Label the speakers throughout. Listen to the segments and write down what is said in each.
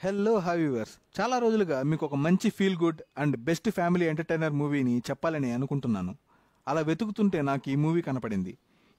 Speaker 1: Hello viewers, చాలా రోజులుగా మీకు ఒక మంచి feel good and best family entertainer మూవీని చెప్పాలని అనుకుంటున్నాను. అలా వెతుకుతుంటే నాకు ఈ మూవీ కనపడింది.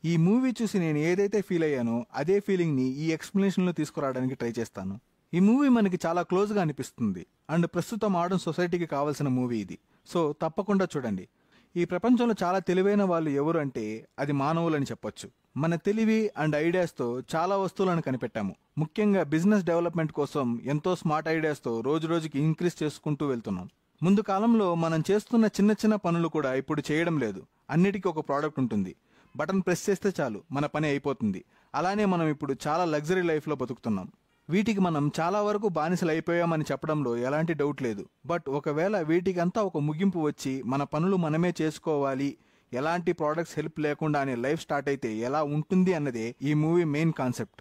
Speaker 1: ఈ మూవీ చూసి నేను ఏదైతే ఫీల్ అయ్యానో అదే ఫీలింగ్ని ఈ ఎక్స్ప్లెనేషన్లో తీసుకురావడానికి ట్రై చేస్తాను. ఈ మూవీ మనకి చాలా క్లోజ్గా అనిపిస్తుంది అండ్ ప్రస్తుత మోడర్న్ సొసైటీకి కావాల్సిన మూవీ ఇది. సో తప్పకుండా చూడండి. ఈ ప్రపంచంలో చాలా తెలివైన వాళ్ళు ఎవరు అంటే అది మానవులని చెప్పొచ్చు. మన తెలివి అండ్ ఐడియాస్తో చాలా వస్తువులను కనిపెట్టాము. ముఖ్యంగా బిజినెస్ డెవలప్మెంట్ కోసం ఎంతో స్మార్ట్ ఐడియాస్తో రోజు రోజుకి ఇంక్రీజ్ చేసుకుంటూ వెళ్తున్నాం. ముందు కాలంలో మనం చేస్తున్న చిన్న చిన్న పనులు కూడా ఇప్పుడు చేయడం లేదు. అన్నిటికీ ఒక ప్రోడక్ట్ ఉంటుంది. బటన్ ప్రెస్ చేస్తే చాలు మన పని అయిపోతుంది. అలానే మనం ఇప్పుడు చాలా లగ్జరీ లైఫ్లో బతుకుతున్నాం. వీటికి మనం చాలా వరకు బానిసలు అయిపోయామని చెప్పడంలో ఎలాంటి డౌట్ లేదు. బట్ ఒకవేళ వీటికంతా ఒక ముగింపు వచ్చి మన పనులు మనమే చేసుకోవాలి, ఎలాంటి ప్రోడక్ట్స్ హెల్ప్ లేకుండా అనే లైఫ్ స్టార్ట్ అయితే ఎలా ఉంటుంది అన్నదే ఈ మూవీ మెయిన్ కాన్సెప్ట్.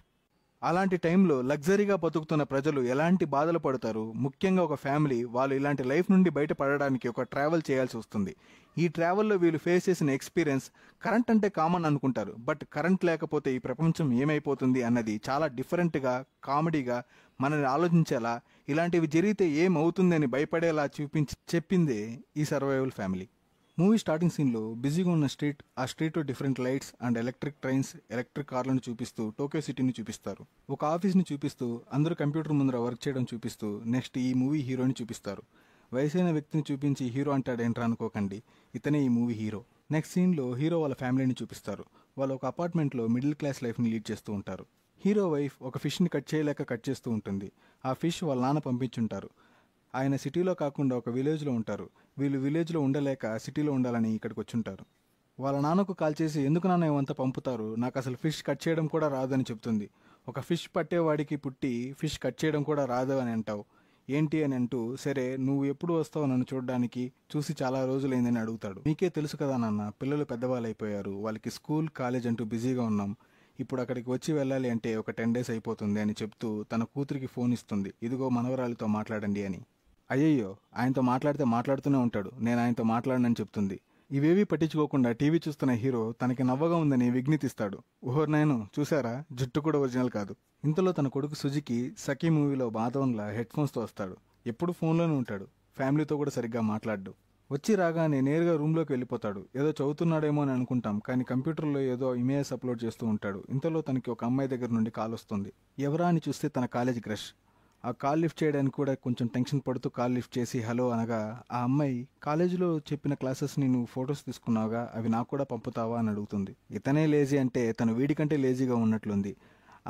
Speaker 1: అలాంటి టైంలో లగ్జరీగా బతుకుతున్న ప్రజలు ఎలాంటి బాధలు పడతారు. ముఖ్యంగా ఒక ఫ్యామిలీ వాళ్ళు ఇలాంటి లైఫ్ నుండి బయటపడడానికి ఒక ట్రావెల్ చేయాల్సి వస్తుంది. ఈ ట్రావెల్లో వీళ్ళు ఫేస్ చేసిన ఎక్స్పీరియన్స్, కరెంట్ అంటే కామన్ అనుకుంటారు, బట్ కరెంట్ లేకపోతే ఈ ప్రపంచం ఏమైపోతుంది అన్నది చాలా డిఫరెంట్గా, కామెడీగా మనల్ని ఆలోచించేలా, ఇలాంటివి జరిగితే ఏమవుతుంది అని భయపడేలా చెప్పిందే ఈ సర్వైవల్ ఫ్యామిలీ. మూవీ స్టార్టింగ్ సీన్లో బిజీగా ఉన్న స్ట్రీట్, ఆ స్ట్రీట్లో different lights and electric trains, electric కార్లను చూపిస్తూ టోక్యో సిటీని చూపిస్తారు. ఒక ఆఫీస్ని చూపిస్తూ అందరూ కంప్యూటర్ ముందర వర్క్ చేయడం చూపిస్తూ నెక్స్ట్ ఈ మూవీ హీరోని చూపిస్తారు. వయసైన వ్యక్తిని చూపించి హీరో అంటాడేంట్రా అనుకోకండి, ఇతనే ఈ మూవీ హీరో. నెక్స్ట్ సీన్లో హీరో వాళ్ళ ఫ్యామిలీని చూపిస్తారు. వాళ్ళు ఒక అపార్ట్మెంట్లో మిడిల్ క్లాస్ లైఫ్ని లీడ్ చేస్తూ ఉంటారు. హీరో వైఫ్ ఒక ఫిష్ని కట్ చేయలేక కట్ చేస్తూ ఉంటుంది. ఆ ఫిష్ వాళ్ళ నాన్న పంపించుంటారు. ఆయన సిటీలో కాకుండా ఒక విలేజ్లో ఉంటారు. వీళ్ళు విలేజ్లో ఉండలేక సిటీలో ఉండాలని ఇక్కడికి వచ్చుంటారు. వాళ్ళ నాన్నకు కాల్ చేసి, ఎందుకు నాన్న ఇవంతా పంపుతారు, నాకు అసలు ఫిష్ కట్ చేయడం కూడా రాదని చెప్తుంది. ఒక ఫిష్ పట్టేవాడికి పుట్టి ఫిష్ కట్ చేయడం కూడా రాదు అని అంటావు ఏంటి అని అంటూ, సరే నువ్వు ఎప్పుడు వస్తావు నన్ను చూడడానికి, చూసి చాలా రోజులైందని అడుగుతాడు. మీకే తెలుసు కదా నాన్న, పిల్లలు పెద్దవాళ్ళు అయిపోయారు, వాళ్ళకి స్కూల్ కాలేజ్ అంటూ బిజీగా ఉన్నాం, ఇప్పుడు అక్కడికి వచ్చి వెళ్ళాలి అంటే ఒక 10 days అయిపోతుంది అని చెప్తూ తన కూతురికి ఫోన్ ఇస్తుంది. ఇదిగో మనవరాలితో మాట్లాడండి అని. అయ్యయ్యో, ఆయనతో మాట్లాడుతూనే ఉంటాడు, నేను ఆయనతో మాట్లాడనని చెప్తుంది. ఇవేవీ పట్టించుకోకుండా టీవీ చూస్తున్న హీరో తనకి నవ్వగా ఉందని విజ్ఞతిస్తాడు. ఓహో నేను చూసారా, జుట్టు కూడా ఒరిజినల్ కాదు. ఇంతలో తన కొడుకు సుజుకి సఖీ మూవీలో మాధవన్లా హెడ్ ఫోన్స్తో వస్తాడు. ఎప్పుడు ఫోన్లోనే ఉంటాడు. ఫ్యామిలీతో కూడా సరిగ్గా మాట్లాడు. వచ్చి రాగానే నేరుగా రూమ్లోకి వెళ్ళిపోతాడు. ఏదో చదువుతున్నాడేమో అని అనుకుంటాం, కానీ కంప్యూటర్లో ఏదో ఇమేజెస్ అప్లోడ్ చేస్తూ ఉంటాడు. ఇంతలో తనకి ఒక అమ్మాయి దగ్గర నుండి కాల్ వస్తుంది. ఎవరా అని చూస్తే తన కాలేజ్ క్రష్. ఆ కాల్ లిఫ్ట్ చేయడానికి కూడా కొంచెం టెన్షన్ పడుతూ కాల్ లిఫ్ట్ చేసి హలో అనగా, ఆ అమ్మాయి కాలేజీలో చెప్పిన క్లాసెస్ని నువ్వు ఫొటోస్ తీసుకున్నావుగా, అవి నాకు కూడా పంపుతావా అని అడుగుతుంది. ఇతనే లేజీ అంటే తను వీడికంటే లేజీగా ఉన్నట్లుంది.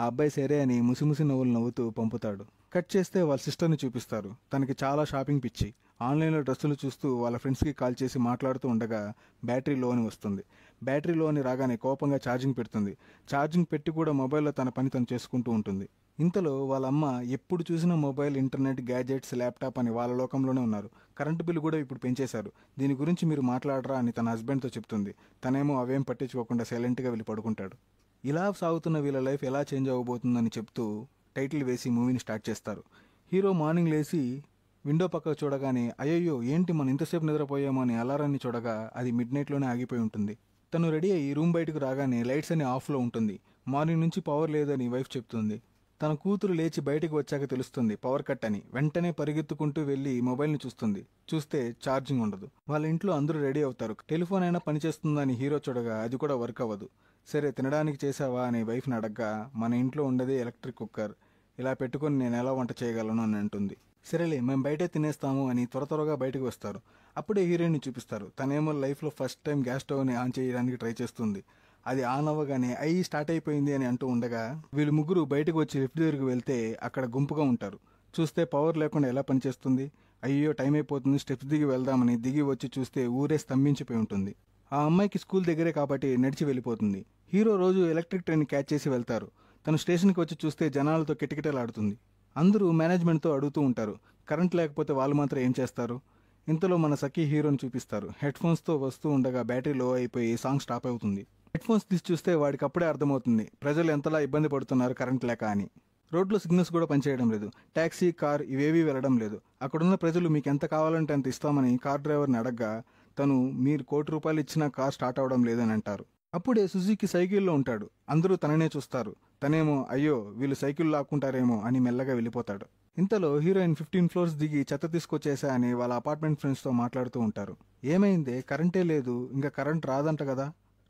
Speaker 1: ఆ అబ్బాయి సరే అని ముసిముసి నవ్వులు నవ్వుతూ పంపుతాడు. కట్ చేస్తే వాళ్ళ సిస్టర్ని చూపిస్తారు. తనకి చాలా షాపింగ్ పిచ్చి. ఆన్లైన్లో డ్రెస్సులు చూస్తూ వాళ్ళ ఫ్రెండ్స్కి కాల్ చేసి మాట్లాడుతూ ఉండగా బ్యాటరీ లో అని వస్తుంది. బ్యాటరీ లో అని రాగానే కోపంగా ఛార్జింగ్ పెడుతుంది. ఛార్జింగ్ పెట్టి కూడా మొబైల్లో తన పని తను చేసుకుంటూ ఉంటుంది. ఇంతలో వాళ్ళ అమ్మ ఎప్పుడు చూసినా మొబైల్, ఇంటర్నెట్, గ్యాజెట్స్, ల్యాప్టాప్ అని వాళ్ళ లోకంలోనే ఉన్నారు. కరెంటు బిల్లు కూడా ఇప్పుడు పెంచేశారు, దీని గురించి మీరు మాట్లాడరా అని తన హస్బెండ్తో చెప్తుంది. తనేమో అవేం పట్టించుకోకుండా సైలెంట్గా వెళ్ళి పడుకుంటాడు. ఇలా సాగుతున్న వీళ్ళ లైఫ్ ఎలా చేంజ్ అవ్వబోతుందని చెప్తూ టైటిల్ వేసి మూవీని స్టార్ట్ చేస్తారు. హీరో మార్నింగ్ లేచి విండో పక్కకు చూడగానే అయ్యయ్యో ఏంటి మనం ఇంతసేపు నిద్రపోయామో అని అలారాన్ని చూడగా అది మిడ్నైట్లోనే ఆగిపోయి ఉంటుంది. తను రెడీ అయ్యి రూమ్ బయటకు రాగానే లైట్స్ అన్ని ఆఫ్లో ఉంటుంది. మార్నింగ్ నుంచి పవర్ లేదని వైఫ్ చెప్తుంది. తన కూతురు లేచి బయటకు వచ్చాక తెలుస్తుంది పవర్ కట్ అని. వెంటనే పరిగెత్తుకుంటూ వెళ్ళి మొబైల్ని చూస్తుంది. చూస్తే ఛార్జింగ్ ఉండదు. వాళ్ళ ఇంట్లో అందరూ రెడీ అవుతారు. టెలిఫోన్ అయినా పనిచేస్తుందని హీరో చూడగా అది కూడా వర్క్ అవ్వదు. సరే తినడానికి చేసావా అని వైఫ్ని అడగ్గా, మన ఇంట్లో ఉండేది ఎలక్ట్రిక్ కుక్కర్, ఇలా పెట్టుకొని నేను ఎలా వంట చేయగలను అని అంటుంది. సరేలే మేము బయటే తినేస్తాము అని త్వరగా బయటకు వస్తారు. అప్పుడే హీరోయిన్ని చూపిస్తారు. తనేమో లైఫ్లో ఫస్ట్ టైం గ్యాస్ స్టవ్ని ఆన్ చేయడానికి ట్రై చేస్తుంది. అది ఆన్ అవ్వగానే స్టార్ట్ అయిపోయింది అని అంటూ ఉండగా వీళ్ళు ముగ్గురు బయటకు వచ్చి లిఫ్ట్ దగ్గరికి వెళ్తే అక్కడ గుంపుగా ఉంటారు. చూస్తే పవర్ లేకుండా ఎలా పనిచేస్తుంది. అయ్యో టైం అయిపోతుంది, స్టెప్స్ దిగి వెళ్దామని దిగి వచ్చి చూస్తే ఊరే స్తంభించిపోయి ఉంటుంది. ఆ అమ్మాయికి స్కూల్ దగ్గరే కాబట్టి నడిచి వెళ్ళిపోతుంది. హీరో రోజు ఎలక్ట్రిక్ ట్రైన్ క్యాచ్ చేసి వెళ్తారు. తను స్టేషన్కి వచ్చి చూస్తే జనాలతో కిటకిటలాడుతుంది. అందరూ మేనేజ్మెంట్తో అడుగుతూ ఉంటారు, కరెంట్ లేకపోతే వాళ్ళు మాత్రం ఏం చేస్తారు. ఇంతలో మన సఖీ హీరోని చూపిస్తారు. హెడ్ ఫోన్స్తో వస్తూ ఉండగా బ్యాటరీ లో అయిపోయి సాంగ్ స్టాప్ అవుతుంది. హెడ్ ఫోన్స్ తీసి చూస్తే వాడికి అప్పుడే అర్థమవుతుంది ప్రజలు ఎంతలా ఇబ్బంది పడుతున్నారు కరెంట్ లేక అని. రోడ్లో సిగ్నల్స్ కూడా పనిచేయడం లేదు. ట్యాక్సీ, కార్ ఇవేవీ వెళ్ళడం లేదు. అక్కడున్న ప్రజలు మీకు ఎంత కావాలంటే అంత ఇస్తామని కార్ డ్రైవర్ని అడగ్గా తను మీరు ₹1,00,000 ఇచ్చినా కార్ స్టార్ట్ అవడం లేదని అంటారు. అప్పుడే సుజుకి సైకిల్లో ఉంటాడు. అందరూ తననే చూస్తారు. తనేమో అయ్యో వీళ్ళు సైకిల్ లాక్కుంటారేమో అని మెల్లగా వెళ్ళిపోతాడు. ఇంతలో హీరోయిన్ 15 ఫ్లోర్స్ దిగి చెత్త తీసుకొచ్చేసా అని వాళ్ళ అపార్ట్మెంట్ ఫ్రెండ్స్తో మాట్లాడుతూ ఉంటారు. ఏమైందే, కరెంటే లేదు, ఇంకా కరెంట్ రాదంట కదా,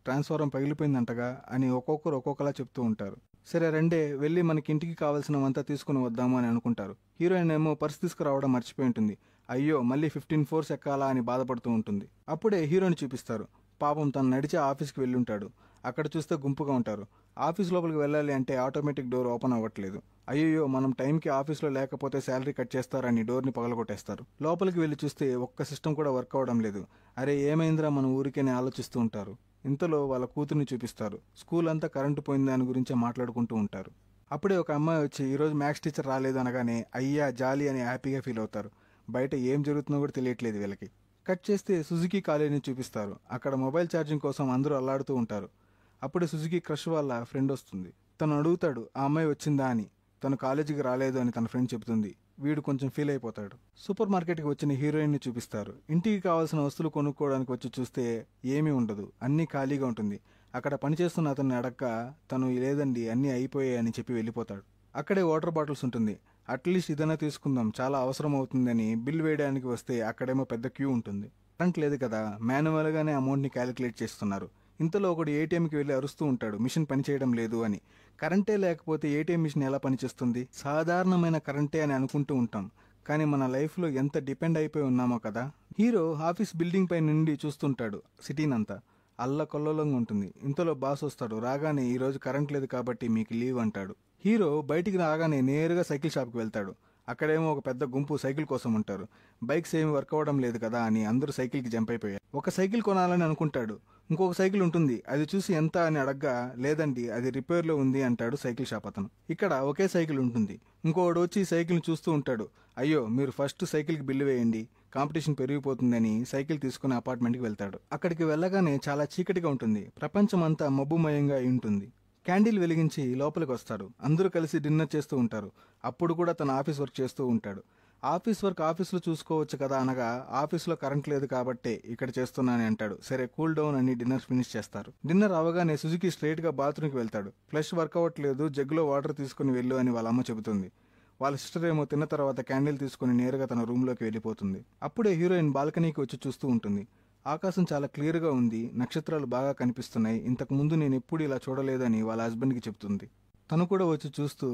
Speaker 1: ట్రాన్స్ఫారం పగిలిపోయిందంటగా అని ఒక్కొక్కరు ఒక్కొక్కలా చెప్తూ ఉంటారు. సరే రండే, వెళ్ళి మనకి ఇంటికి కావాల్సినవంతా తీసుకుని వద్దాము అని అనుకుంటారు. హీరోయిన్ ఏమో పర్స్ తీసుకురావడం మర్చిపోయి ఉంటుంది. అయ్యో మళ్ళీ 15 ఫ్లోర్స్ ఎక్కాలా అని బాధపడుతూ ఉంటుంది. అప్పుడే హీరోని చూపిస్తారు. పాపం తను నడిచే ఆఫీస్కి వెళ్ళుంటాడు. అక్కడ చూస్తే గుంపుగా ఉంటారు. ఆఫీస్ లోపలికి వెళ్ళాలి అంటే ఆటోమేటిక్ డోర్ ఓపెన్ అవ్వట్లేదు. అయ్యో మనం టైంకి ఆఫీస్లో లేకపోతే శాలరీ కట్ చేస్తారని డోర్ని పగలగొట్టేస్తారు. లోపలికి వెళ్ళి చూస్తే ఒక్క సిస్టమ్ కూడా వర్క్ అవ్వడం లేదు. అరే ఏమైందిరా మన ఊరికేనే ఆలోచిస్తూ ఉంటారు. ఇంతలో వాళ్ళ కూతుర్ని చూపిస్తారు. స్కూల్ అంతా కరెంటు పోయింది దాని గురించే మాట్లాడుకుంటూ ఉంటారు. అప్పుడే ఒక అమ్మాయి వచ్చి ఈరోజు మ్యాథ్స్ టీచర్ రాలేదు అనగానే అయ్యా జాలి అని హ్యాపీగా ఫీల్ అవుతారు. బయట ఏం జరుగుతుందో కూడా తెలియట్లేదు వీళ్ళకి. కట్ చేస్తే సుజుకి కాలేజీని చూపిస్తారు. అక్కడ మొబైల్ ఛార్జింగ్ కోసం అందరూ అల్లాడుతూ ఉంటారు. అప్పుడే సుజుకి క్రష్ వాళ్ళ ఫ్రెండ్ వస్తుంది. తను అడుగుతాడు ఆ అమ్మాయి వచ్చిందా అని. తను కాలేజీకి రాలేదు అని తన ఫ్రెండ్ చెబుతుంది. వీడు కొంచెం ఫీల్ అయిపోతాడు. సూపర్ మార్కెట్కి వచ్చిన హీరోయిన్ని చూపిస్తారు. ఇంటికి కావాల్సిన వస్తువులు కొనుక్కోవడానికి వచ్చి చూస్తే ఏమీ ఉండదు, అన్నీ ఖాళీగా ఉంటుంది. అక్కడ పనిచేస్తున్న అతన్ని అడక్క తను లేదండి అన్నీ అయిపోయాయి అని చెప్పి వెళ్ళిపోతాడు. అక్కడే వాటర్ బాటిల్స్ ఉంటుంది. అట్లీస్ట్ ఇదైనా తీసుకుందాం, చాలా అవసరం అవుతుందని బిల్ వేయడానికి వస్తే అక్కడేమో పెద్ద క్యూ ఉంటుంది. కరెంట్ లేదు కదా, మాన్యువల్గానే అమౌంట్ని క్యాలిక్యులేట్ చేస్తున్నారు. ఇంతలో ఒకడు ఏటీఎంకి వెళ్ళి అరుస్తూ ఉంటాడు మిషన్ పనిచేయడం లేదు అని. కరెంటే లేకపోతే ఏటీఎం మిషన్ ఎలా పనిచేస్తుంది? సాధారణమైన కరెంటే అని అనుకుంటూ ఉంటాం, కానీ మన లైఫ్లో ఎంత డిపెండ్ అయిపోయి ఉన్నామో కదా. హీరో ఆఫీస్ బిల్డింగ్ పై నుండి చూస్తుంటాడు సిటీనంతా. అల్లకల్లోలంగా ఉంటుంది. ఇంతలో బాస్ వస్తాడు. రాగానే ఈరోజు కరెంట్ లేదు కాబట్టి మీకు లీవ్ అంటాడు. హీరో బయటికి రాగానే నేరుగా సైకిల్ షాప్కి వెళ్తాడు. అక్కడేమో ఒక పెద్ద గుంపు సైకిల్ కోసం ఉంటారు. బైక్స్ ఏమి వర్క్ అవ్వడం లేదు కదా అని అందరూ సైకిల్కి జంప్ అయిపోయారు. ఒక సైకిల్ కొనాలని అనుకుంటాడు. ఇంకొక సైకిల్ ఉంటుంది. అది చూసి ఎంత అని అడగ్గా లేదండి అది రిపేర్లో ఉంది అంటాడు సైకిల్ షాప్ అతను. ఇక్కడ ఒకే సైకిల్ ఉంటుంది. ఇంకోడు వచ్చి సైకిల్ని చూస్తూ ఉంటాడు. అయ్యో మీరు ఫస్ట్ సైకిల్కి బిల్లు వేయండి, కాంపిటీషన్ పెరిగిపోతుందని సైకిల్ తీసుకుని అపార్ట్మెంట్కి వెళ్తాడు. అక్కడికి వెళ్ళగానే చాలా చీకటిగా ఉంటుంది. ప్రపంచం అంతా మబ్బుమయంగా అయి ఉంటుంది. క్యాండిల్ వెలిగించి లోపలికి వస్తాడు. అందరూ కలిసి డిన్నర్ చేస్తూ ఉంటారు. అప్పుడు కూడా తన ఆఫీస్ వర్క్ చేస్తూ ఉంటాడు. ఆఫీస్ వర్క్ ఆఫీస్లో చూసుకోవచ్చు కదా అనగా ఆఫీస్లో కరెంట్ లేదు కాబట్టే ఇక్కడ చేస్తున్నానని అంటాడు. సరే కూల్ డౌన్ అని డిన్నర్ ఫినిష్ చేస్తారు. డిన్నర్ అవగానే సుజుకి స్ట్రైట్గా బాత్రూమ్కి వెళ్తాడు. ఫ్లష్ వర్క్ అవ్వట్లేదు, జగ్గులో వాటర్ తీసుకుని వెళ్ళు అని వాళ్ళ అమ్మ చెబుతుంది. వాళ్ళ సిస్టర్ ఏమో తిన్న తర్వాత క్యాండిల్ తీసుకుని నేరుగా తన రూమ్లోకి వెళ్ళిపోతుంది. అప్పుడే హీరోయిన్ బాల్కనీకి వచ్చి చూస్తూ ఉంటుంది. ఆకాశం చాలా క్లియర్గా ఉంది, నక్షత్రాలు బాగా కనిపిస్తున్నాయి, ఇంతకుముందు నేను ఎప్పుడు ఇలా చూడలేదని వాళ్ళ హస్బెండ్కి చెప్తుంది. తను కూడా వచ్చి చూస్తూ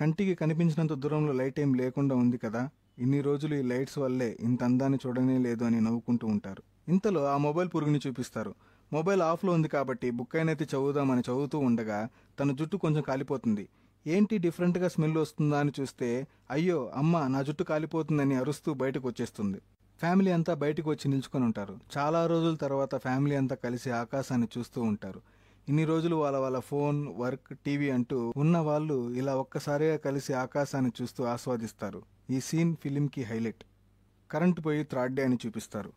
Speaker 1: కంటికి కనిపించినంత దూరంలో లైట్ ఏం లేకుండా ఉంది కదా, ఇన్ని రోజులు ఈ లైట్స్ వల్లే ఇంత అందాన్ని చూడనే లేదు అని నవ్వుకుంటూ ఉంటారు. ఇంతలో ఆ మొబైల్ పురుగుని చూపిస్తారు. మొబైల్ ఆఫ్లో ఉంది కాబట్టి బుక్ అయినైతే చదువుదామని చదువుతూ ఉండగా తన జుట్టు కొంచెం కాలిపోతుంది. ఏంటి డిఫరెంట్గా స్మెల్ వస్తుందా అని చూస్తే అయ్యో అమ్మ నా జుట్టు కాలిపోతుందని అరుస్తూ బయటకు వచ్చేస్తుంది. ఫ్యామిలీ అంతా బయటకు వచ్చి నిల్చుకొని ఉంటారు. చాలా రోజుల తర్వాత ఫ్యామిలీ అంతా కలిసి ఆకాశాన్ని చూస్తూ ఉంటారు. ఇన్ని రోజులు వాళ్ళ వాళ్ళ ఫోన్, వర్క్, టీవీ అంటూ ఉన్న వాళ్ళు ఇలా ఒక్కసారిగా కలిసి ఆకాశాన్ని చూస్తూ ఆస్వాదిస్తారు. ఈ సీన్ ఫిలింకి హైలైట్. కరెంటు పోయి థర్డ్ డే అని చూపిస్తారు.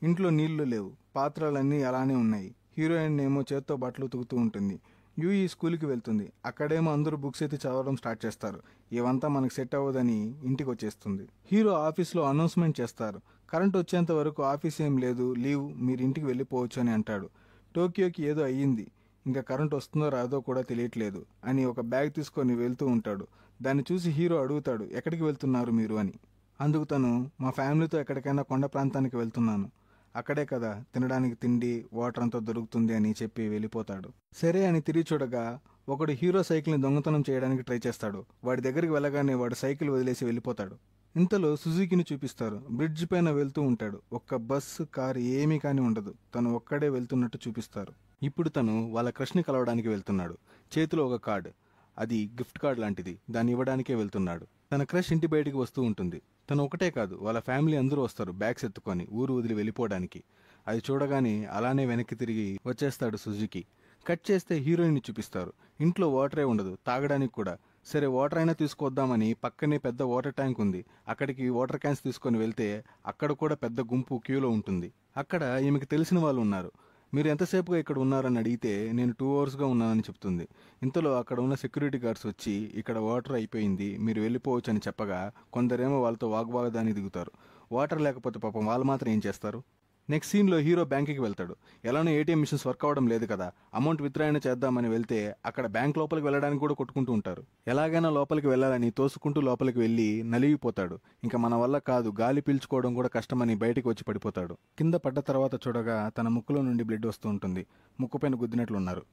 Speaker 1: ఇంట్లో నీళ్లు లేవు, పాత్రలన్నీ అలానే ఉన్నాయి. హీరోయిన్ ఏమో చేత్తో బట్టలు ఉతుకుతూ ఉంటుంది. యూఈ స్కూల్కి వెళ్తుంది. అక్కడేమో అందరూ బుక్స్ ఎత్తి చదవడం స్టార్ట్ చేస్తారు. ఇవంతా మనకు సెట్ అవ్వదని ఇంటికి వచ్చేస్తుంది. హీరో ఆఫీస్లో అనౌన్స్మెంట్ చేస్తారు. కరెంట్ వచ్చేంత వరకు ఆఫీస్ ఏం లేదు, లీవ్, మీరు ఇంటికి వెళ్ళిపోవచ్చు అని అంటాడు. టోక్యోకి ఏదో అయ్యింది, ఇంకా కరెంట్ వస్తుందో రాదో కూడా తెలియట్లేదు అని ఒక బ్యాగ్ తీసుకొని వెళ్తూ ఉంటాడు. దాన్ని చూసి హీరో అడుగుతాడు ఎక్కడికి వెళ్తున్నారు మీరు అని. అందుకు తను మా ఫ్యామిలీతో ఎక్కడికైనా కొండ ప్రాంతానికి వెళ్తున్నాను, అక్కడే కదా తినడానికి తిండి, వాటర్ అంతా దొరుకుతుంది అని చెప్పి వెళ్ళిపోతాడు. సరే అని తిరిగి చూడగా ఒకడు హీరో సైకిల్ని దొంగతనం చేయడానికి ట్రై చేస్తాడు. వాడి దగ్గరికి వెళ్ళగానే వాడు సైకిల్ వదిలేసి వెళ్ళిపోతాడు. ఇంతలో సుజుకిని చూపిస్తారు. బ్రిడ్జ్ పైన వెళ్తూ ఉంటాడు. ఒక్క బస్సు, కారు ఏమీ కానీ ఉండదు. తను ఒక్కడే వెళ్తున్నట్టు చూపిస్తారు. ఇప్పుడు తను వాళ్ళ క్రష్ని కలవడానికి వెళ్తున్నాడు. చేతిలో ఒక కార్డు, అది గిఫ్ట్ కార్డ్ లాంటిది, దాన్ని ఇవ్వడానికే వెళ్తున్నాడు. తన క్రష్ ఇంటి బయటికి వస్తూ ఉంటుంది. తను ఒకటే కాదు వాళ్ళ ఫ్యామిలీ అందరూ వస్తారు బ్యాగ్స్ ఎత్తుకొని ఊరు వదిలి వెళ్ళిపోవడానికి. అది చూడగానే అలానే వెనక్కి తిరిగి వచ్చేస్తాడు సుజుకి. కట్ చేస్తే హీరోయిన్ని చూపిస్తారు. ఇంట్లో వాటరే ఉండదు, తాగడానికి కూడా. సరే వాటర్ అయినా తీసుకొద్దామని పక్కనే పెద్ద వాటర్ ట్యాంక్ ఉంది. అక్కడికి వాటర్ క్యాన్స్ తీసుకొని వెళ్తే అక్కడ కూడా పెద్ద గుంపు క్యూలో ఉంటుంది. అక్కడ ఈమెకి తెలిసిన వాళ్ళు ఉన్నారు. మీరు ఎంతసేపుగా ఇక్కడ ఉన్నారని అడిగితే నేను 2 అవర్స్గా ఉన్నానని చెప్తుంది. ఇంతలో అక్కడ ఉన్న సెక్యూరిటీ గార్డ్స్ వచ్చి ఇక్కడ వాటర్ అయిపోయింది, మీరు వెళ్ళిపోవచ్చు అని చెప్పగా కొందరేమో వాళ్ళతో వాగ్వాదానికి దిగుతారు. వాటర్ లేకపోతే పాపం వాళ్ళు మాత్రం ఏం చేస్తారు. నెక్స్ట్ సీన్లో హీరో బ్యాంకుకి వెళ్తాడు. ఎలానో ఏటీఎం మిషన్స్ వర్క్ అవ్వడం లేదు కదా, అమౌంట్ విత్డ్రా చేద్దామని వెళ్తే అక్కడ బ్యాంక్ లోపలికి వెళ్ళడానికి కూడా కొట్టుకుంటూ ఉంటారు. ఎలాగైనా లోపలికి వెళ్ళాలని తోసుకుంటూ లోపలికి వెళ్ళి నలిగిపోతాడు. ఇంకా మన వల్ల కాదు, గాలి పీల్చుకోవడం కూడా కష్టమని బయటికి వచ్చి పడిపోతాడు. కింద పడ్డ తర్వాత చూడగా తన ముక్కులో నుండి బ్లడ్ వస్తూ ఉంటుంది. ముక్కుపైన గుద్దినట్లున్నారు.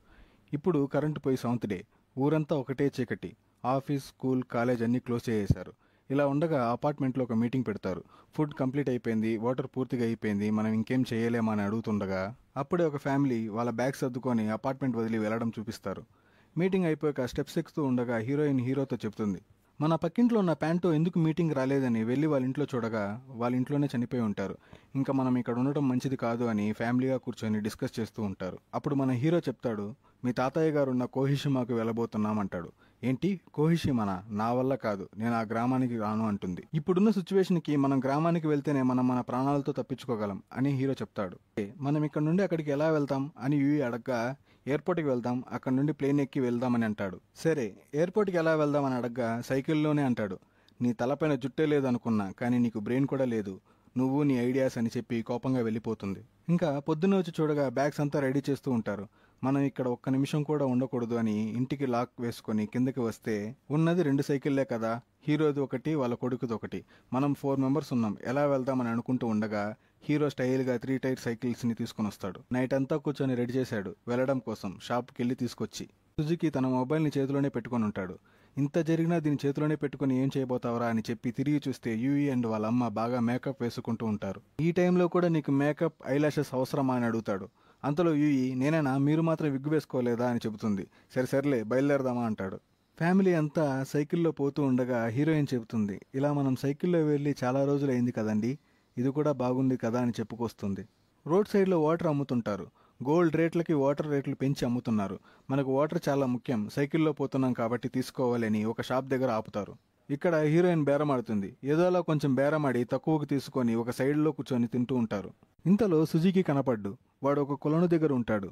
Speaker 1: ఇప్పుడు కరెంటు పోయి సెవెంత్ డే. ఊరంతా ఒకటే చీకటి. ఆఫీస్, స్కూల్, కాలేజ్ అన్నీ క్లోజ్ చేసేశారు. ఇలా ఉండగా అపార్ట్మెంట్లో ఒక మీటింగ్ పెడతారు. ఫుడ్ కంప్లీట్ అయిపోయింది, వాటర్ పూర్తిగా అయిపోయింది, మనం ఇంకేం చేయలేమా అని అడుగుతుండగా అప్పుడే ఒక ఫ్యామిలీ వాళ్ళ బ్యాగ్స్ సర్దుకొని అపార్ట్మెంట్ వదిలి వెళ్ళడం చూపిస్తారు. మీటింగ్ అయిపోయాక స్టెప్స్ ఎక్కుతూ ఉండగా హీరోయిన్ హీరోతో చెప్తుంది, మన పక్కింట్లో ఉన్న ప్యాంటో ఎందుకు మీటింగ్ రాలేదని వెళ్ళి వాళ్ళ ఇంట్లో చూడగా వాళ్ళ ఇంట్లోనే చనిపోయి ఉంటారు. ఇంకా మనం ఇక్కడ ఉండటం మంచిది కాదు అని ఫ్యామిలీగా కూర్చొని డిస్కస్ చేస్తూ ఉంటారు. అప్పుడు మన హీరో చెప్తాడు, మీ తాతయ్య గారు ఉన్న కోహిషిమాకు వెళ్ళబోతున్నామంటాడు. ఏంటి కోహిషిమానా? నా వల్ల కాదు, నేను ఆ గ్రామానికి రాను అంటుంది. ఇప్పుడున్న సిచ్యువేషన్కి మనం గ్రామానికి వెళ్తేనే మనం మన ప్రాణాలతో తప్పించుకోగలం అని హీరో చెప్తాడు. మనం ఇక్కడ నుండి అక్కడికి ఎలా వెళ్తాం అని యూయి అడగ్గా ఎయిర్పోర్ట్కి వెళ్దాం, అక్కడ నుండి ప్లేన్ ఎక్కి వెళ్దామని అంటాడు. సరే ఎయిర్పోర్ట్కి ఎలా వెళ్దామని అడగ్గా సైకిల్లోనే అంటాడు. నీ తలపైన జుట్టే లేదు అనుకున్నా, కానీ నీకు బ్రెయిన్ కూడా లేదు, నువ్వు నీ ఐడియాస్ అని చెప్పి కోపంగా వెళ్ళిపోతుంది. ఇంకా పొద్దున్న వచ్చి చూడగా బ్యాగ్స్ అంతా రెడీ చేస్తూ ఉంటారు. మనం ఇక్కడ ఒక్క నిమిషం కూడా ఉండకూడదు అని ఇంటికి లాక్ వేసుకొని కిందకి వస్తే ఉన్నది 2 సైకిళ్లే కదా, హీరోది ఒకటి, వాళ్ళ కొడుకుది ఒకటి. మనం 4 మెంబర్స్ ఉన్నాం, ఎలా వెళ్దామని అనుకుంటూ ఉండగా హీరో స్టైల్గా 3 టైర్ సైకిల్స్ని తీసుకుని వస్తాడు. నైట్ అంతా కూర్చొని రెడీ చేశాడు వెళ్ళడం కోసం. షాప్కి వెళ్ళి తీసుకొచ్చి సుజుకి తన మొబైల్ని చేతిలోనే పెట్టుకొని ఉంటాడు. ఇంత జరిగినా దీని చేతిలోనే పెట్టుకుని ఏం చేయబోతావరా అని చెప్పి తిరిగి చూస్తే యూఈ అండ్ వాళ్ళ అమ్మ బాగా మేకప్ వేసుకుంటూ ఉంటారు. ఈ టైంలో కూడా నీకు మేకప్, ఐలాషెస్ అవసరమా అని అడుగుతాడు. అంతలో యూఈ, నేనేనా, మీరు మాత్రం విగ్గు వేసుకోలేదా అని చెబుతుంది. సరేలే బయలుదేరదామా అంటాడు. ఫ్యామిలీ అంతా సైకిల్లో పోతూ ఉండగా హీరోయిన్ చెబుతుంది, ఇలా మనం సైకిల్లో వెళ్ళి చాలా రోజులు అయింది కదండి, ఇది కూడా బాగుంది కదా అని చెప్పుకొస్తుంది. రోడ్ సైడ్లో వాటర్ అమ్ముతుంటారు. గోల్డ్ రేట్లకి వాటర్ రేట్లు పెంచి అమ్ముతున్నారు. మనకు వాటర్ చాలా ముఖ్యం, సైకిల్లో పోతున్నాం కాబట్టి తీసుకోవాలని ఒక షాప్ దగ్గర ఆపుతారు. ఇక్కడ హీరోయిన్ బేరమాడుతుంది. ఏదోలా కొంచెం బేరమాడి తక్కువకు తీసుకొని ఒక సైడ్లో కూర్చొని తింటూ ఉంటారు. ఇంతలో సుజుకి కనపడ్డు. వాడు ఒక కొలను దగ్గర ఉంటాడు.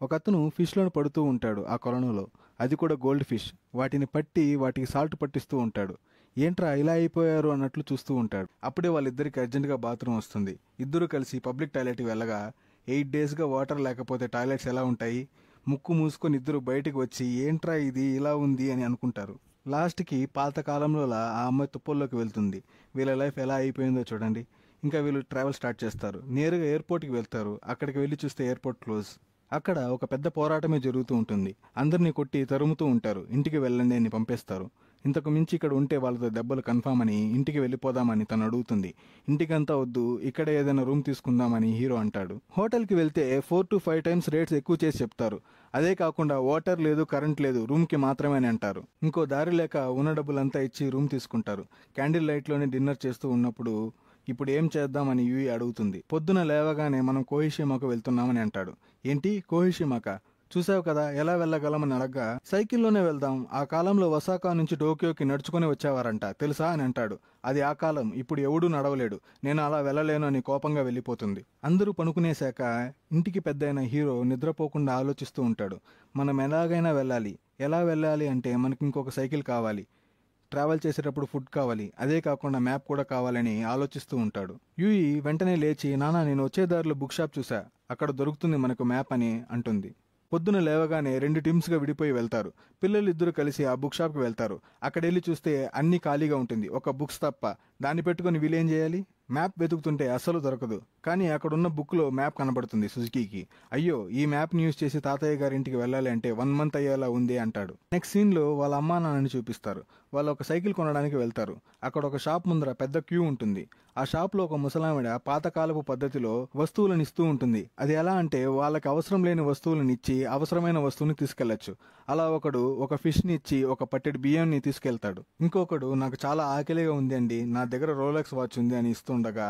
Speaker 1: ఒక అతను ఫిష్లను పడుతూ ఉంటాడు ఆ కొలనులో, అది కూడా గోల్డ్ ఫిష్. వాటిని పట్టి వాటికి సాల్ట్ పట్టిస్తూ ఉంటాడు. ఏంట్రా ఇలా అయిపోయారు అన్నట్లు చూస్తూ ఉంటాడు. అప్పుడే వాళ్ళిద్దరికి అర్జెంటుగా బాత్రూమ్ వస్తుంది. ఇద్దరు కలిసి పబ్లిక్ టాయిలెట్కి వెళ్ళగా 8 డేస్గా వాటర్ లేకపోతే టాయిలెట్స్ ఎలా ఉంటాయి? ముక్కు మూసుకొని ఇద్దరు బయటికి వచ్చి ఏంట్రా ఇది ఇలా ఉంది అని అనుకుంటారు. లాస్ట్కి పాతకాలంలోలా ఆ అమ్మాయి తుప్పల్లోకి వెళ్తుంది. వీళ్ళ లైఫ్ ఎలా అయిపోయిందో చూడండి. ఇంకా వీళ్ళు ట్రావెల్ స్టార్ట్ చేస్తారు. నేరుగా ఎయిర్పోర్ట్కి వెళ్తారు. అక్కడికి వెళ్ళి చూస్తే ఎయిర్పోర్ట్ క్లోజ్. అక్కడ ఒక పెద్ద పోరాటమే జరుగుతూ ఉంటుంది. అందరినీ కొట్టి తరుముతూ ఉంటారు. ఇంటికి వెళ్ళండి అని పంపేస్తారు. ఇంతకు మించి ఇక్కడ ఉంటే వాళ్ళతో దెబ్బలు కన్ఫామ్ అని ఇంటికి వెళ్ళిపోదామని తను అడుగుతుంది. ఇంటికంతా వద్దు, ఇక్కడ ఏదైనా రూమ్ తీసుకుందామని హీరో అంటాడు. హోటల్కి వెళ్తే 4 to 5 టైమ్స్ రేట్స్ ఎక్కువ చేసి చెప్తారు. అదే కాకుండా వాటర్ లేదు, కరెంట్ లేదు, రూమ్కి మాత్రమే అని అంటారు. ఇంకో దారి లేక ఉన్న డబ్బులంతా ఇచ్చి రూమ్ తీసుకుంటారు. క్యాండిల్ లైట్లోనే డిన్నర్ చేస్తూ ఉన్నప్పుడు ఇప్పుడు ఏం చేద్దామని యూఈ అడుగుతుంది. పొద్దున లేవగానే మనం కోహిషిమాకు వెళ్తున్నామని అంటాడు. ఏంటి కోహిషిమాకా? చూసావు కదా ఎలా వెళ్ళగలమని అడగ్గా సైకిల్లోనే వెళ్దాం, ఆ కాలంలో ఒసాకా నుంచి టోక్యోకి నడుచుకుని వచ్చేవారంట తెలుసా అని అంటాడు. అది ఆ కాలం, ఇప్పుడు ఎవడూ నడవలేడు, నేను అలా వెళ్ళలేను అని కోపంగా వెళ్ళిపోతుంది. అందరూ పనుకునేశాక ఇంటికి పెద్దయిన హీరో నిద్రపోకుండా ఆలోచిస్తూ ఉంటాడు. మనం ఎలాగైనా వెళ్ళాలి. ఎలా వెళ్ళాలి అంటే మనకి ఇంకొక సైకిల్ కావాలి, ట్రావెల్ చేసేటప్పుడు ఫుడ్ కావాలి, అదే కాకుండా మ్యాప్ కూడా కావాలని ఆలోచిస్తూ ఉంటాడు. యూఈ వెంటనే లేచి, నానా నేను వచ్చే దారిలో బుక్ షాప్ చూసా, అక్కడ దొరుకుతుంది మనకు మ్యాప్ అని అంటుంది. పొద్దున లేవగానే 2 టీమ్స్గా విడిపోయి వెళ్తారు. పిల్లలు ఇద్దరు కలిసి ఆ బుక్ షాప్కి వెళ్తారు. అక్కడ వెళ్ళి చూస్తే అన్నీ ఖాళీగా ఉంటుంది, ఒక బుక్స్ తప్ప. దాన్ని పెట్టుకుని వీళ్ళేం చేయాలి? మ్యాప్ వెతుకుతుంటే అస్సలు దొరకదు. కానీ అక్కడున్న బుక్లో మ్యాప్ కనబడుతుంది సుజుకీకి. అయ్యో, ఈ మ్యాప్ని యూజ్ చేసి తాతయ్య గారింటికి వెళ్ళాలి అంటే 1 మంత్ అయ్యేలా ఉంది అంటాడు. నెక్స్ట్ సీన్లో వాళ్ళ అమ్మా నాన్నని చూపిస్తారు. వాళ్ళు ఒక సైకిల్ కొనడానికి వెళ్తారు. అక్కడ ఒక షాప్ ముందర పెద్ద క్యూ ఉంటుంది. ఆ షాప్లో ఒక ముసలావిడ పాతకాలపు పద్ధతిలో వస్తువులను ఇస్తూ ఉంటుంది. అది ఎలా అంటే వాళ్ళకి అవసరం లేని వస్తువులను ఇచ్చి అవసరమైన వస్తువుని తీసుకెళ్లొచ్చు. అలా ఒకడు ఒక ఫిష్ని ఇచ్చి ఒక పట్టెడు బియ్యాన్ని తీసుకెళ్తాడు. ఇంకొకడు నాకు చాలా ఆకలిగా ఉంది అండి, నా దగ్గర రోలెక్స్ వాచ్ ఉంది అని ఇస్తుండగా,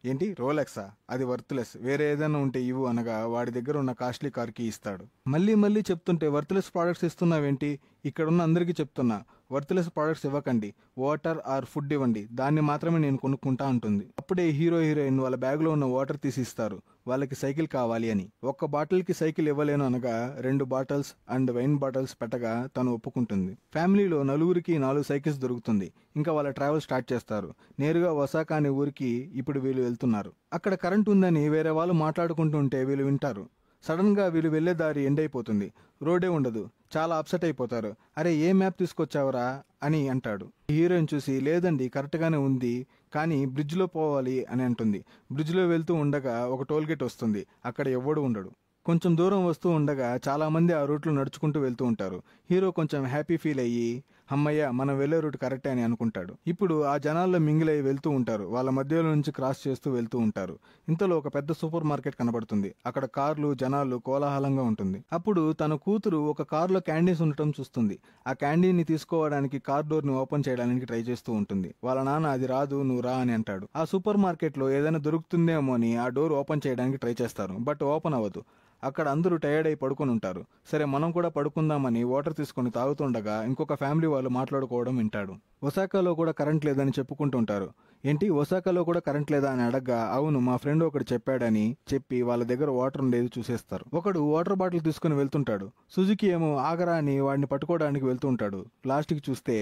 Speaker 1: ఏంటి రోలెక్సా, అది వర్త్లెస్, వేరే ఏదైనా ఉంటే ఇవ్వు అనగా వాడి దగ్గర ఉన్న కాస్ట్లీ కార్కి ఇస్తాడు. మళ్ళీ చెప్తుంటే వర్త్లెస్ ప్రోడక్ట్స్ ఇస్తున్నావేంటి, ఇక్కడున్న అందరికీ చెప్తున్నా వర్త్లెస్ ప్రోడక్ట్స్ ఇవ్వకండి, వాటర్ ఆర్ ఫుడ్ ఇవ్వండి, దాన్ని మాత్రమే నేను కొనుక్కుంటా అంటుంది. అప్పుడే హీరో హీరోయిన్ వాళ్ళ బ్యాగ్లో ఉన్న వాటర్ తీసి ఇస్తారు. వాళ్ళకి సైకిల్ కావాలి అని. ఒక్క బాటిల్కి సైకిల్ ఇవ్వలేను అనగా 2 బాటిల్స్ అండ్ వైన్ బాటిల్స్ పెట్టగా తను ఒప్పుకుంటుంది. ఫ్యామిలీలో నలుగురికి 4 సైకిల్స్ దొరుకుతుంది. ఇంకా వాళ్ళ ట్రావెల్ స్టార్ట్ చేస్తారు. నేరుగా ఒసాకా అనే ఊరికి ఇప్పుడు వీళ్ళు వెళ్తున్నారు. అక్కడ కరెంట్ ఉందని వేరే వాళ్ళు మాట్లాడుకుంటుంటే వీళ్ళు వింటారు. సడన్ గా వీళ్ళు వెళ్లే దారి ఎండ్ అయిపోతుంది. రోడ్డే ఉండదు. చాలా అప్సెట్ అయిపోతారు. అరే ఏ మ్యాప్ తీసుకొచ్చావరా అని అంటాడు. హీరోయిన్ చూసి లేదండి కరెక్ట్ గానే ఉంది, కానీ బ్రిడ్జ్ లో పోవాలి అని అంటుంది. బ్రిడ్జ్ లో వెళ్తూ ఉండగా ఒక టోల్ గేట్ వస్తుంది. అక్కడ ఎవ్వడు ఉండడు. కొంచెం దూరం వస్తూ ఉండగా చాలా మంది ఆ రూట్లో నడుచుకుంటూ వెళ్తూ ఉంటారు. హీరో కొంచెం హ్యాపీ ఫీల్ అయ్యి అమ్మయ్య మనం వెళ్లే రూట్ కరెక్టే అని అనుకుంటాడు. ఇప్పుడు ఆ జనాల్లో మింగిలై వెళ్తూ ఉంటారు. వాళ్ళ మధ్యలో నుంచి క్రాస్ చేస్తూ వెళ్తూ ఉంటారు. ఇంతలో ఒక పెద్ద సూపర్ మార్కెట్ కనబడుతుంది. అక్కడ కార్లు జనాలు కోలాహలంగా ఉంటుంది. అప్పుడు తన కూతురు ఒక కారులో క్యాండీస్ ఉండటం చూస్తుంది. ఆ క్యాండీని తీసుకోవడానికి కార్ డోర్ ని ఓపెన్ చేయడానికి ట్రై చేస్తూ ఉంటుంది. వాళ్ళ నాన్న అది రాదు నువ్వు రా అని అంటాడు. ఆ సూపర్ మార్కెట్ లో ఏదైనా దొరుకుతుందేమో అని ఆ డోర్ ఓపెన్ చేయడానికి ట్రై చేస్తారు. బట్ ఓపెన్ అవ్వదు. అక్కడ అందరూ టైర్డ్ అయి పడుకొని ఉంటారు. సరే మనం కూడా పడుకుందామని వాటర్ తీసుకొని తాగుతుండగా ఇంకొక ఫ్యామిలీ వాళ్ళు మాట్లాడుకోవడం వింటాడు. ఒసాకాలో కూడా కరెంట్ లేదని చెప్పుకుంటుంటారు. ఏంటి ఒసాకాలో కూడా కరెంట్ లేదా అని అడగ్గా అవును మా ఫ్రెండ్ ఒకడు చెప్పాడని చెప్పి వాళ్ళ దగ్గర వాటర్ ఉండేది చూసేస్తారు. ఒకడు వాటర్ బాటిల్ తీసుకుని వెళ్తుంటాడు. సుజుకి ఏమో ఆగరా అని వాడిని పట్టుకోవడానికి వెళ్తూ ఉంటాడు. లాస్ట్కి చూస్తే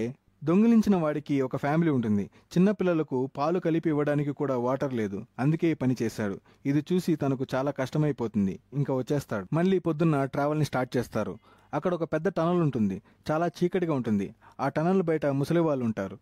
Speaker 1: దొంగిలించిన వాడికి ఒక ఫ్యామిలీ ఉంటుంది. చిన్నపిల్లలకు పాలు కలిపి ఇవ్వడానికి కూడా వాటర్ లేదు. అందుకే ఈ పని చేశాడు. ఇది చూసి తనకు చాలా కష్టమైపోతుంది. ఇంకా వచ్చేస్తాడు. మళ్ళీ పొద్దున్న ట్రావెల్ని స్టార్ట్ చేస్తారు. అక్కడ ఒక పెద్ద టనల్ ఉంటుంది. చాలా చీకటిగా ఉంటుంది. ఆ టనల్ బయట ముసలి వాళ్ళు ఉంటారు.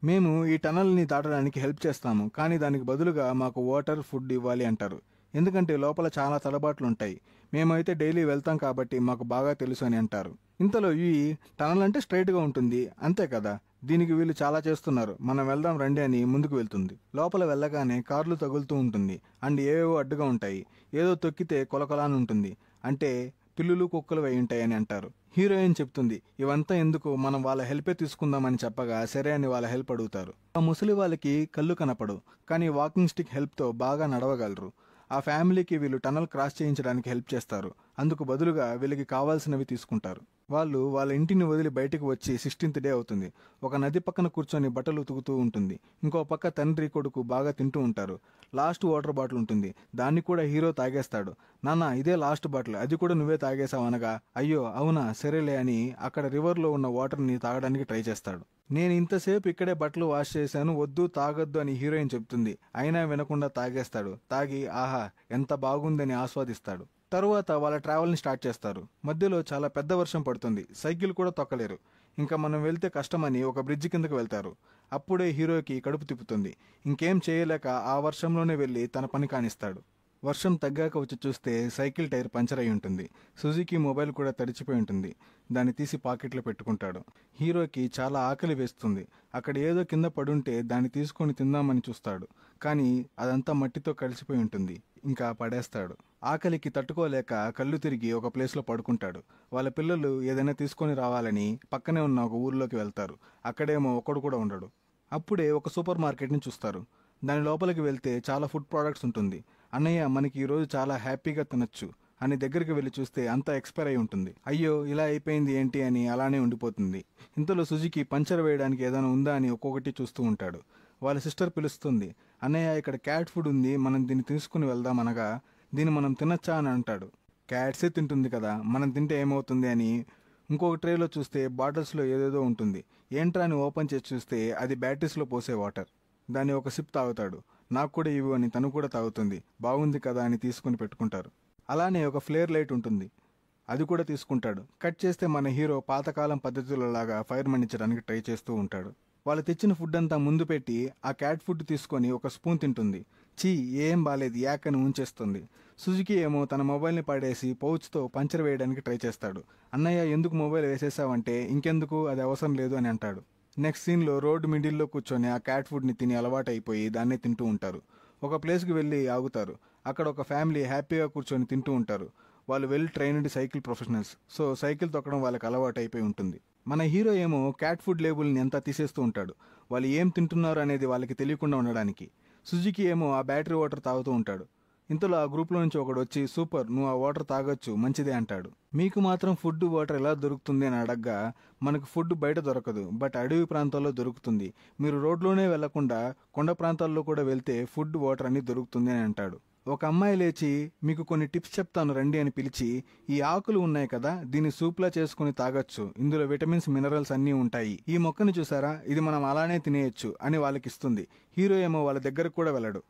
Speaker 1: మేము ఈ టనల్ని దాటడానికి హెల్ప్ చేస్తాము, కానీ దానికి బదులుగా మాకు వాటర్ ఫుడ్ ఇవ్వాలి అంటారు. ఎందుకంటే లోపల చాలా తడబాట్లు ఉంటాయి. మేమైతే డైలీ వెళ్తాం కాబట్టి మాకు బాగా తెలుసు అని అంటారు. ఇంతలో ఈ టనల్ అంటే స్ట్రైట్గా ఉంటుంది అంతే కదా, దీనికి వీళ్ళు చాలా చేస్తున్నారు, మనం వెళ్దాం రండి అని ముందుకు వెళ్తుంది. లోపల వెళ్ళగానే కార్లు తగులుతూ ఉంటుంది అండ్ ఏవేవో అడ్డుగా ఉంటాయి. ఏదో తొక్కితే కొలకొలాని ఉంటుంది. అంటే పిల్లులు కుక్కలు అయి ఉంటాయని అంటారు. హీరోయిన్ చెప్తుంది ఇవంతా ఎందుకు, మనం వాళ్ళ హెల్పే తీసుకుందామని చెప్పగా సరే అని వాళ్ళ హెల్ప్ అడుగుతారు. ఆ ముసలి వాళ్ళకి కళ్ళు కనపడు, కానీ వాకింగ్ స్టిక్ హెల్ప్తో బాగా నడవగలరు. ఆ ఫ్యామిలీకి వీళ్ళు టనల్ క్రాస్ చేయించడానికి హెల్ప్ చేస్తారు. అందుకు బదులుగా వీళ్ళకి కావాల్సినవి తీసుకుంటారు. వాళ్ళు వాళ్ళ ఇంటిని వదిలి బయటకు వచ్చి 16th డే అవుతుంది. ఒక నది పక్కన కూర్చొని బట్టలు ఉతుకుతూ ఉంటుంది. ఇంకో పక్క తండ్రి కొడుకు బాగా తింటూ ఉంటారు. లాస్ట్ వాటర్ బాటిల్ ఉంటుంది. దాన్ని కూడా హీరో తాగేస్తాడు. నాన్న ఇదే లాస్ట్ బాటిల్, అది కూడా నువ్వే తాగేశావు అనగా అయ్యో అవునా సరేలే అని అక్కడ రివర్లో ఉన్న వాటర్ని తాగడానికి ట్రై చేస్తాడు. నేను ఇంతసేపు ఇక్కడే బట్టలు వాష్ చేశాను, వద్దు తాగొద్దు అని హీరోయిన్ చెప్తుంది. అయినా వినకుండా తాగేస్తాడు. తాగి ఆహా ఎంత బాగుందని ఆస్వాదిస్తాడు. తరువాత వాళ్ళ ట్రావెల్ని స్టార్ట్ చేస్తారు. మధ్యలో చాలా పెద్ద వర్షం పడుతుంది. సైకిల్ కూడా తొక్కలేరు. ఇంకా మనం వెళ్తే కష్టమని ఒక బ్రిడ్జ్ కిందకు వెళ్తారు. అప్పుడే హీరోకి కడుపు తిప్పుతుంది. ఇంకేం చేయలేక ఆ వర్షంలోనే వెళ్ళి తన పని కానిస్తాడు. వర్షం తగ్గాక వచ్చి చూస్తే సైకిల్ టైర్ పంచర్ అయి ఉంటుంది. సుజుకి మొబైల్ కూడా తడిచిపోయి ఉంటుంది. దాన్ని తీసి పాకెట్లో పెట్టుకుంటాడు. హీరోకి చాలా ఆకలి వేస్తుంది. అక్కడ ఏదో కింద పడుంటే దాన్ని తీసుకొని తిందామని చూస్తాడు. కానీ అదంతా మట్టితో కలిసిపోయి ఉంటుంది. ఇంకా పడేస్తాడు. ఆకలికి తట్టుకోలేక కళ్ళు తిరిగి ఒక ప్లేస్లో పడుకుంటాడు. వాళ్ళ పిల్లలు ఏదైనా తీసుకొని రావాలని పక్కనే ఉన్న ఒక ఊర్లోకి వెళ్తారు. అక్కడేమో ఒక్కడు కూడా ఉండడు. అప్పుడే ఒక సూపర్ మార్కెట్ని చూస్తారు. దాని లోపలికి వెళ్తే చాలా ఫుడ్ ప్రోడక్ట్స్ ఉంటుంది. అన్నయ్య మనకి ఈరోజు చాలా హ్యాపీగా తినొచ్చు అని దగ్గరికి వెళ్ళి చూస్తే అంతా ఎక్స్పైర్ అయి ఉంటుంది. అయ్యో ఇలా అయిపోయింది ఏంటి అని అలానే ఉండిపోతుంది. ఇంతలో సుజుకి పంచర్ వేయడానికి ఏదైనా ఉందా అని ఒక్కొక్కటి చూస్తూ ఉంటాడు. వాళ్ళ సిస్టర్ పిలుస్తుంది, అన్నయ్య ఇక్కడ క్యాట్ ఫుడ్ ఉంది, మనం దీన్ని తీసుకుని వెళ్దాం అనగా దీన్ని మనం తినచ్చా అని అంటాడు. క్యాట్సే తింటుంది కదా, మనం తింటే ఏమవుతుంది అని. ఇంకొక ట్రేలో చూస్తే బాటిల్స్లో ఏదేదో ఉంటుంది. ఏంట్రా అని ఓపెన్ చేసి చూస్తే అది బ్యాటరీస్లో పోసే వాటర్. దాన్ని ఒక సిప్ తాగుతాడు. నాకు కూడా ఇవ్వు అని తను కూడా తాగుతుంది. బాగుంది కదా అని తీసుకుని పెట్టుకుంటారు. అలానే ఒక ఫ్లేర్ లైట్ ఉంటుంది. అది కూడా తీసుకుంటాడు. కట్ చేస్తే మన హీరో పాతకాలం పద్ధతులలాగా ఫైర్ మండించడానికి ట్రై చేస్తూ ఉంటాడు. వాళ్ళు తెచ్చిన ఫుడ్ అంతా ముందు పెట్టి ఆ క్యాట్ ఫుడ్ తీసుకొని ఒక స్పూన్ తింటుంది. చీ ఏం బాలేదు యాక్ అని ఉంచేస్తుంది. సుజుకి ఏమో తన మొబైల్ని పడేసి పౌచ్తో పంచర్ వేయడానికి ట్రై చేస్తాడు. అన్నయ్య ఎందుకు మొబైల్ వేసేసావంటే ఇంకెందుకు అది అవసరం లేదు అని అంటాడు. నెక్స్ట్ సీన్లో రోడ్డు మిడిల్లో కూర్చొని ఆ క్యాట్ ఫుడ్ని తిని అలవాటు అయిపోయి దాన్నే తింటూ ఉంటారు. ఒక ప్లేస్కి వెళ్ళి ఆగుతారు. అక్కడ ఒక ఫ్యామిలీ హ్యాపీగా కూర్చొని తింటూ ఉంటారు. వాళ్ళు well trained cycle professionals. So cycle తొక్కడం వాళ్ళకి అలవాటు అయిపోయి ఉంటుంది. మన హీరో ఏమో క్యాట్ ఫుడ్ లేబుల్ని అంతా తీసేస్తూ ఉంటాడు. వాళ్ళు ఏం తింటున్నారు అనేది వాళ్ళకి తెలియకుండా ఉండడానికి. సుజుకి ఏమో ఆ బ్యాటరీ వాటర్ తాగుతూ ఉంటాడు. ఇంతలో ఆ గ్రూప్లో నుంచి ఒకడు వచ్చి సూపర్ నువ్వు ఆ వాటర్ తాగొచ్చు మంచిదే అంటాడు. మీకు మాత్రం ఫుడ్ వాటర్ ఎలా దొరుకుతుంది అని అడగ్గా మనకు ఫుడ్ బయట దొరకదు, బట్ అడవి ప్రాంతాల్లో దొరుకుతుంది. మీరు రోడ్లోనే వెళ్లకుండా కొండ ప్రాంతాల్లో కూడా వెళ్తే ఫుడ్ వాటర్ అని దొరుకుతుంది అని అంటాడు. ఒక అమ్మాయి లేచి, మీకు కొన్ని టిప్స్ చెప్తాను రండి అని పిలిచి, ఈ ఆకులు ఉన్నాయి కదా, దీన్ని సూప్లా చేసుకుని తాగొచ్చు, ఇందులో విటమిన్స్ మినరల్స్ అన్నీ ఉంటాయి, ఈ మొక్కని చూసారా, ఇది మనం అలానే తినేయచ్చు అని వాళ్ళకిస్తుంది. హీరో ఏమో వాళ్ళ దగ్గరకు కూడా వెళ్ళడు.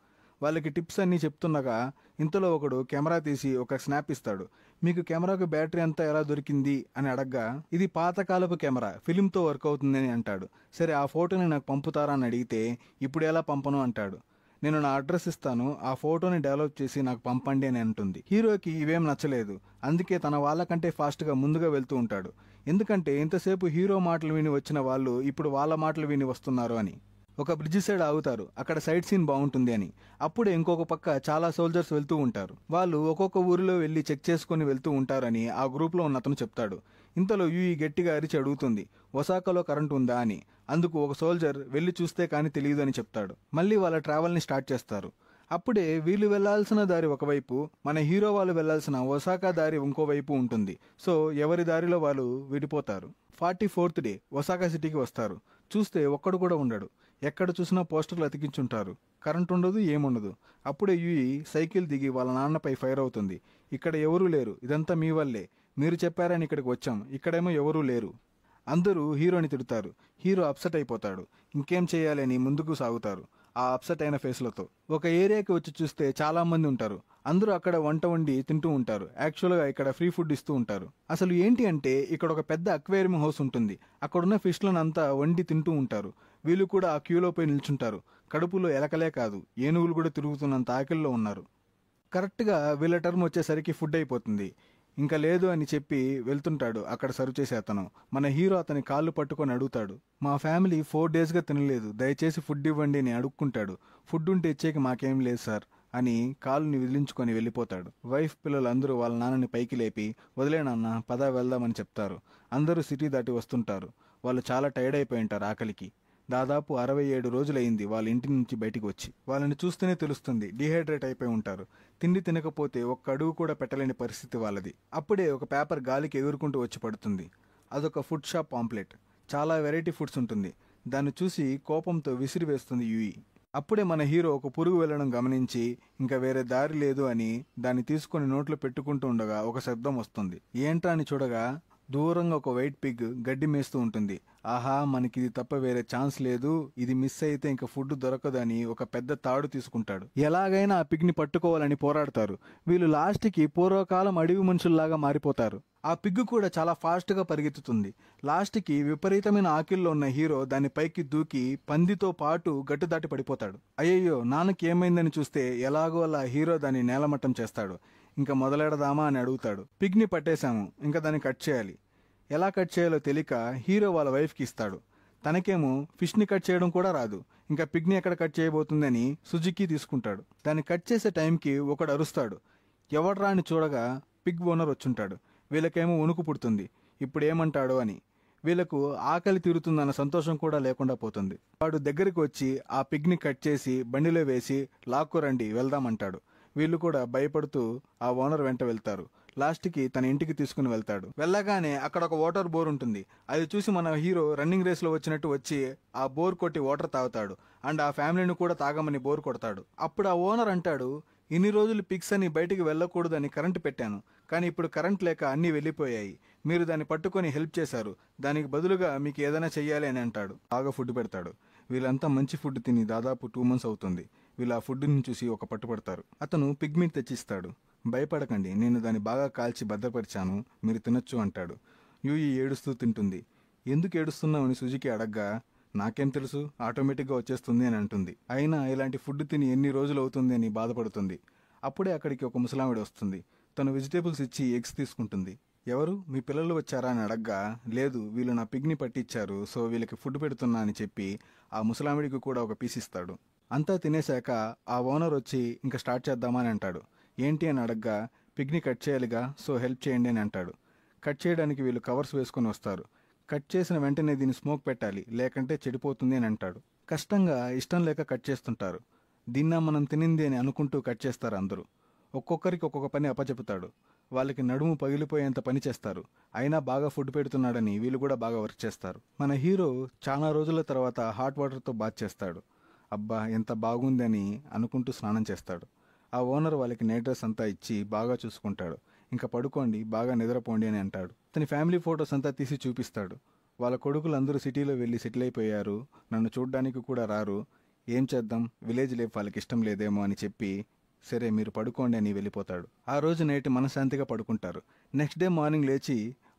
Speaker 1: వాళ్ళకి టిప్స్ అన్నీ చెప్తుండగా ఇంతలో ఒకడు కెమెరా తీసి ఒక స్నాప్ ఇస్తాడు. మీకు కెమెరాకు బ్యాటరీ అంతా ఎలా దొరికింది అని అడగ్గా, ఇది పాతకాలపు కెమెరా, ఫిలింతో వర్క్ అవుతుందని అంటాడు. సరే ఆ ఫోటోని నాకు పంపుతారా అని అడిగితే, ఇప్పుడు ఎలా పంపను అంటాడు. నేను నా అడ్రస్ ఇస్తాను, ఆ ఫోటోని డెవలప్ చేసి నాకు పంపండి అని అంటుంది. హీరోకి ఇవేం నచ్చలేదు. అందుకే తన వాళ్ళకంటే ఫాస్ట్గా ముందుగా వెళ్తూ ఉంటాడు. ఎందుకంటే ఇంతసేపు హీరో మాటలు విని వచ్చిన వాళ్ళు ఇప్పుడు వాళ్ళ మాటలు విని వస్తున్నారు అని. ఒక బ్రిడ్జ్ సైడ్ ఆగుతారు, అక్కడ సైడ్ సీన్ బాగుంటుంది అని. అప్పుడే ఇంకొక పక్క చాలా సోల్జర్స్ వెళ్తూ ఉంటారు. వాళ్ళు ఒక్కొక్క ఊరిలో వెళ్ళి చెక్ చేసుకుని వెళ్తూ ఉంటారని ఆ గ్రూప్లో ఉన్న అతను చెప్తాడు. ఇంతలో యూఈ గట్టిగా అరిచి అడుగుతుంది, ఒసాకాలో కరెంట్ ఉందా అని. అందుకు ఒక సోల్జర్ వెళ్ళి చూస్తే కానీ తెలియదు అని చెప్తాడు. మళ్ళీ వాళ్ళ ట్రావెల్ని స్టార్ట్ చేస్తారు. అప్పుడే వీళ్ళు వెళ్లాల్సిన దారి ఒకవైపు, మన హీరో వాళ్ళు వెళ్లాల్సిన ఒసాకా దారి ఇంకోవైపు ఉంటుంది. సో ఎవరి దారిలో వాళ్ళు విడిపోతారు. 44th డే ఒసాకా సిటీకి వస్తారు. చూస్తే ఒక్కడు కూడా ఉండడు. ఎక్కడ చూసినా పోస్టర్లు అతికించుంటారు. కరెంట్ ఉండదు, ఏముండదు. అప్పుడే యూయి సైకిల్ దిగి వాళ్ళ నాన్నపై ఫైర్ అవుతుంది. ఇక్కడ ఎవరూ లేరు, ఇదంతా మీ వల్లే, మీరు చెప్పారని ఇక్కడికి వచ్చాం, ఇక్కడేమో ఎవరూ లేరు. అందరూ హీరోని తిడతారు. హీరో అప్సెట్ అయిపోతాడు. ఇంకేం చేయాలని ముందుకు సాగుతారు ఆ అప్సెట్ అయిన ఫేస్లతో. ఒక ఏరియాకి వచ్చి చూస్తే చాలా మంది ఉంటారు. అందరూ అక్కడ వంట వండి తింటూ ఉంటారు. యాక్చువల్గా ఇక్కడ ఫ్రీ ఫుడ్ ఇస్తూ ఉంటారు. అసలు ఏంటి అంటే ఇక్కడ ఒక పెద్ద అక్వేరియం హౌస్ ఉంటుంది. అక్కడున్న ఫిష్లను అంతా వండి తింటూ ఉంటారు. వీళ్ళు కూడా ఆ క్యూలో పోయి నిల్చుంటారు. కడుపులో ఎలకలే కాదు, ఏనుగులు కూడా తిరుగుతున్నంత ఆకలిలో ఉన్నారు. కరెక్ట్గా వీళ్ళ టర్మ్ వచ్చేసరికి ఫుడ్ అయిపోతుంది. ఇంకా లేదు అని చెప్పి వెళ్తుంటాడు అక్కడ సర్వ్ చేసే అతను. మన హీరో అతని కాళ్ళు పట్టుకొని అడుగుతాడు, మా ఫ్యామిలీ 4 డేస్గా తినలేదు, దయచేసి ఫుడ్ ఇవ్వండి అని అడుక్కుంటాడు. ఫుడ్ ఉంటే ఇచ్చేకి మాకేం లేదు సార్ అని కాలుని విదిలించుకొని వెళ్ళిపోతాడు. వైఫ్ పిల్లలు అందరూ వాళ్ళ నాన్నని పైకి లేపి, వదిలే నాన్న, పద వెళ్దామని చెప్తారు. అందరూ సిటీ దాటి వస్తుంటారు. వాళ్ళు చాలా టైర్డ్ అయిపోయి ఉంటారు ఆకలికి. దాదాపు 67 రోజులైంది వాళ్ళ ఇంటి నుంచి బయటికి వచ్చి. వాళ్ళని చూస్తేనే తెలుస్తుంది డీహైడ్రేట్ అయిపోయి ఉంటారు. తిండి తినకపోతే ఒక్క అడుగు కూడా పెట్టలేని పరిస్థితి వాళ్ళది. అప్పుడే ఒక పేపర్ గాలికి ఎగురుకుంటూ వచ్చి పడుతుంది. అదొక ఫుడ్ షాప్ పాంప్లెట్. చాలా వెరైటీ ఫుడ్స్ ఉంటుంది. దాన్ని చూసి కోపంతో విసిరివేస్తుంది యూయి. అప్పుడే మన హీరో ఒక పురుగు వెళ్ళడం గమనించి ఇంకా వేరే దారి లేదు అని దాన్ని తీసుకొని నోట్లో పెట్టుకుంటూ ఉండగా ఒక శబ్దం వస్తుంది. ఏంట్రా అని చూడగా దూరంగా ఒక వైట్ పిగ్ గడ్డి మేస్తూ ఉంటుంది. ఆహా, మనకి ఇది తప్ప వేరే ఛాన్స్ లేదు, ఇది మిస్ అయితే ఇంకా ఫుడ్ దొరకదని ఒక పెద్ద తాడు తీసుకుంటాడు. ఎలాగైనా ఆ పిగ్ని పట్టుకోవాలని పోరాడతారు. వీళ్ళు లాస్ట్కి పూర్వకాలం అడవి మనుషుల్లాగా మారిపోతారు. ఆ పిగ్గు కూడా చాలా ఫాస్ట్గా పరిగెత్తుతుంది. లాస్ట్కి విపరీతమైన ఆకిల్లో ఉన్న హీరో దాని పైకి దూకి పందితో పాటు గట్టు దాటి పడిపోతాడు. అయ్యయ్యో, నాన్నకి ఏమైందని చూస్తే ఎలాగో అలా హీరో దాన్ని నేలమట్టం చేస్తాడు. ఇంకా మొదలెడదామా అని అడుగుతాడు. పిగ్ని పట్టేశాము, ఇంకా దాన్ని కట్ చేయాలి. ఎలా కట్ చేయాలో తెలియక హీరో వాళ్ళ వైఫ్కి ఇస్తాడు. తనకేమో ఫిష్ని కట్ చేయడం కూడా రాదు. ఇంకా పిగ్ని ఎక్కడ కట్ చేయబోతుందని సుజుకి తీసుకుంటాడు. దాన్ని కట్ చేసే టైంకి ఒకడు అరుస్తాడు. ఎవడ్రా అని చూడగా పిగ్ ఓనర్ వచ్చుంటాడు. వీళ్ళకేమో వణుకు పుడుతుంది, ఇప్పుడు ఏమంటాడో అని. వీళ్ళకు ఆకలి తీరుతుందన్న సంతోషం కూడా లేకుండా పోతుంది. వాడు దగ్గరికి వచ్చి ఆ పిగ్ని కట్ చేసి బండిలో వేసి లాక్కురండి వెళ్దామంటాడు. వీళ్ళు కూడా భయపడుతూ ఆ ఓనర్ వెంట వెళ్తారు. లాస్ట్కి తన ఇంటికి తీసుకుని వెళ్తాడు. వెళ్ళగానే అక్కడ ఒక వాటర్ బోర్ ఉంటుంది. అది చూసి మన హీరో రన్నింగ్ రేస్లో వచ్చినట్టు వచ్చి ఆ బోర్ కొట్టి వాటర్ తాగుతాడు. అండ్ ఆ ఫ్యామిలీని కూడా తాగమని బోర్ కొడతాడు. అప్పుడు ఆ ఓనర్ అంటాడు, ఇన్ని రోజులు పిగ్స్ అని బయటికి వెళ్ళకూడదని కరెంటు పెట్టాను, కానీ ఇప్పుడు కరెంట్ లేక అన్నీ వెళ్ళిపోయాయి. మీరు దాన్ని పట్టుకొని హెల్ప్ చేశారు, దానికి బదులుగా మీకు ఏదైనా చెయ్యాలి అని అంటాడు. బాగా ఫుడ్ పెడతాడు. వీళ్ళంతా మంచి ఫుడ్ తిని దాదాపు 2 months అవుతుంది. వీళ్ళు ఆ ఫుడ్ని చూసి ఒక పట్టుపడతారు. అతను పిగ్ మీట్ తెచ్చిస్తాడు. భయపడకండి, నేను దాన్ని బాగా కాల్చి భద్రపరిచాను, మీరు తినొచ్చు అంటాడు. యూయి ఏడుస్తూ తింటుంది. ఎందుకు ఏడుస్తున్నావు అని సుజుకి అడగ్గా, నాకేం తెలుసు, ఆటోమేటిక్గా వచ్చేస్తుంది అని అంటుంది. అయినా ఇలాంటి ఫుడ్ తిని ఎన్ని రోజులు అవుతుంది అని బాధపడుతుంది. అప్పుడే అక్కడికి ఒక ముసలావిడ వస్తుంది. తను వెజిటేబుల్స్ ఇచ్చి ఎగ్స్ తీసుకుంటుంది. ఎవరు, మీ పిల్లలు వచ్చారా అని అడగ్గా, లేదు, వీళ్ళు నా పిగ్ని పట్టించారు, సో వీళ్ళకి ఫుడ్ పెడుతున్నా అని చెప్పి ఆ ముసలామిడికి కూడా ఒక పీస్ ఇస్తాడు. అంతా తినేశాక ఆ ఓనర్ వచ్చి ఇంకా స్టార్ట్ చేద్దామని అంటాడు. ఏంటి అని అడగ్గా, పిగ్ని కట్ చేయాలిగా, సో హెల్ప్ చేయండి అని అంటాడు. కట్ చేయడానికి వీళ్ళు కవర్స్ వేసుకొని వస్తారు. కట్ చేసిన వెంటనే దీన్ని స్మోక్ పెట్టాలి, లేకంటే చెడిపోతుంది అని అంటాడు. కష్టంగా ఇష్టం లేక కట్ చేస్తుంటారు. దీన్నా మనం తినింది అని అనుకుంటూ కట్ చేస్తారు అందరూ. ఒక్కొక్కరికి ఒక్కొక్క పని అప్పచెపుతాడు. వాళ్ళకి నడుము పగిలిపోయేంత పని చేస్తారు. అయినా బాగా ఫుడ్ పెడుతున్నాడని వీళ్ళు కూడా బాగా వర్క్ చేస్తారు. మన హీరో చాలా రోజుల తర్వాత హాట్ వాటర్తో బాత్ చేస్తాడు. అబ్బా ఎంత బాగుందని అనుకుంటూ స్నానం చేస్తాడు. ఆ ఓనర్ వాళ్ళకి నైట్ డ్రెస్ అంతా ఇచ్చి బాగా చూసుకుంటాడు. ఇంకా పడుకోండి, బాగా నిద్రపోండి అని అంటాడు. అతని ఫ్యామిలీ ఫొటోస్ అంతా తీసి చూపిస్తాడు. వాళ్ళ కొడుకులందరూ సిటీలో వెళ్ళి సెటిల్ అయిపోయారు, నన్ను చూడ్డానికి కూడా రారు, ఏం చేద్దాం, విలేజ్ లైఫ్ వాళ్ళకి ఇష్టం లేదేమో అని చెప్పి సరే మీరు పడుకోండి అని వెళ్ళిపోతాడు. ఆ రోజు నైట్ మనశ్శాంతిగా పడుకుంటారు. నెక్స్ట్ డే మార్నింగ్ లేచి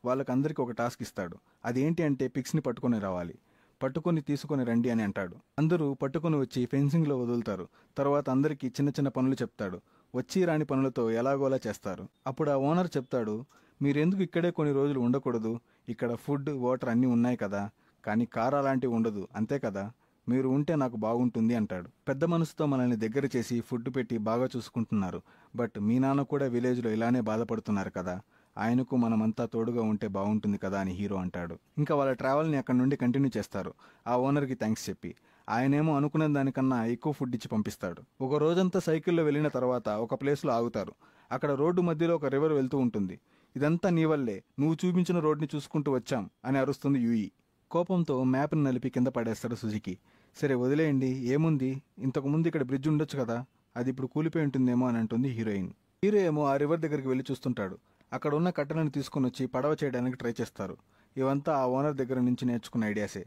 Speaker 1: వాళ్ళకందరికీ ఒక టాస్క్ ఇస్తాడు. అదేంటి అంటే పిక్స్ని పట్టుకొని రావాలి, పట్టుకొని తీసుకొని రండి అని అంటాడు. అందరూ పట్టుకొని వచ్చి ఫెన్సింగ్లో వదులుతారు. తర్వాత అందరికీ చిన్న చిన్న పనులు చెప్తాడు. వచ్చి రాని పనులతో ఎలాగోలా చేస్తారు. అప్పుడు ఆ ఓనర్ చెప్తాడు, మీరెందుకు ఇక్కడే కొన్ని రోజులు ఉండకూడదు, ఇక్కడ ఫుడ్ వాటర్ అన్నీ ఉన్నాయి కదా, కానీ కార్ అలాంటివి ఉండదు అంతే కదా, మీరు ఉంటే నాకు బాగుంటుంది అంటాడు. పెద్ద మనసుతో మనల్ని దగ్గర చేసి ఫుడ్ పెట్టి బాగా చూసుకుంటున్నారు, బట్ మీ నాన్న కూడా విలేజ్లో ఇలానే బాధపడుతున్నారు కదా, ఆయనకు మనమంతా తోడుగా ఉంటే బాగుంటుంది కదా అని హీరో అంటాడు. ఇంకా వాళ్ళ ట్రావెల్ని అక్కడి నుండి కంటిన్యూ చేస్తారు, ఆ ఓనర్కి థ్యాంక్స్ చెప్పి. ఆయనేమో అనుకునే దానికన్నా ఎక్కువ ఫుడ్ ఇచ్చి పంపిస్తాడు. ఒక రోజంతా సైకిల్లో వెళ్ళిన తర్వాత ఒక ప్లేస్లో ఆగుతారు. అక్కడ రోడ్డు మధ్యలో ఒక రివర్ వెళ్తూ ఉంటుంది. ఇదంతా నీ వల్లే, నువ్వు చూపించిన రోడ్ని చూసుకుంటూ వచ్చాం అని అరుస్తుంది యూయి. కోపంతో మ్యాప్ని నలిపి కింద పడేస్తాడు సుజుకి. సరే వదిలేయండి, ఏముంది, ఇంతకుముందు ఇక్కడ బ్రిడ్జ్ ఉండొచ్చు కదా, అది ఇప్పుడు కూలిపోయి ఉంటుందేమో అని అంటుంది హీరోయిన్. హీరో ఏమో ఆ రివర్ దగ్గరికి వెళ్ళి చూస్తుంటాడు. అక్కడ ఉన్న కట్టెలను తీసుకుని వచ్చి పడవ చేయడానికి ట్రై చేస్తారు. ఇవంతా ఆ ఓనర్ దగ్గర నుంచి నేర్చుకున్న ఐడియాసే.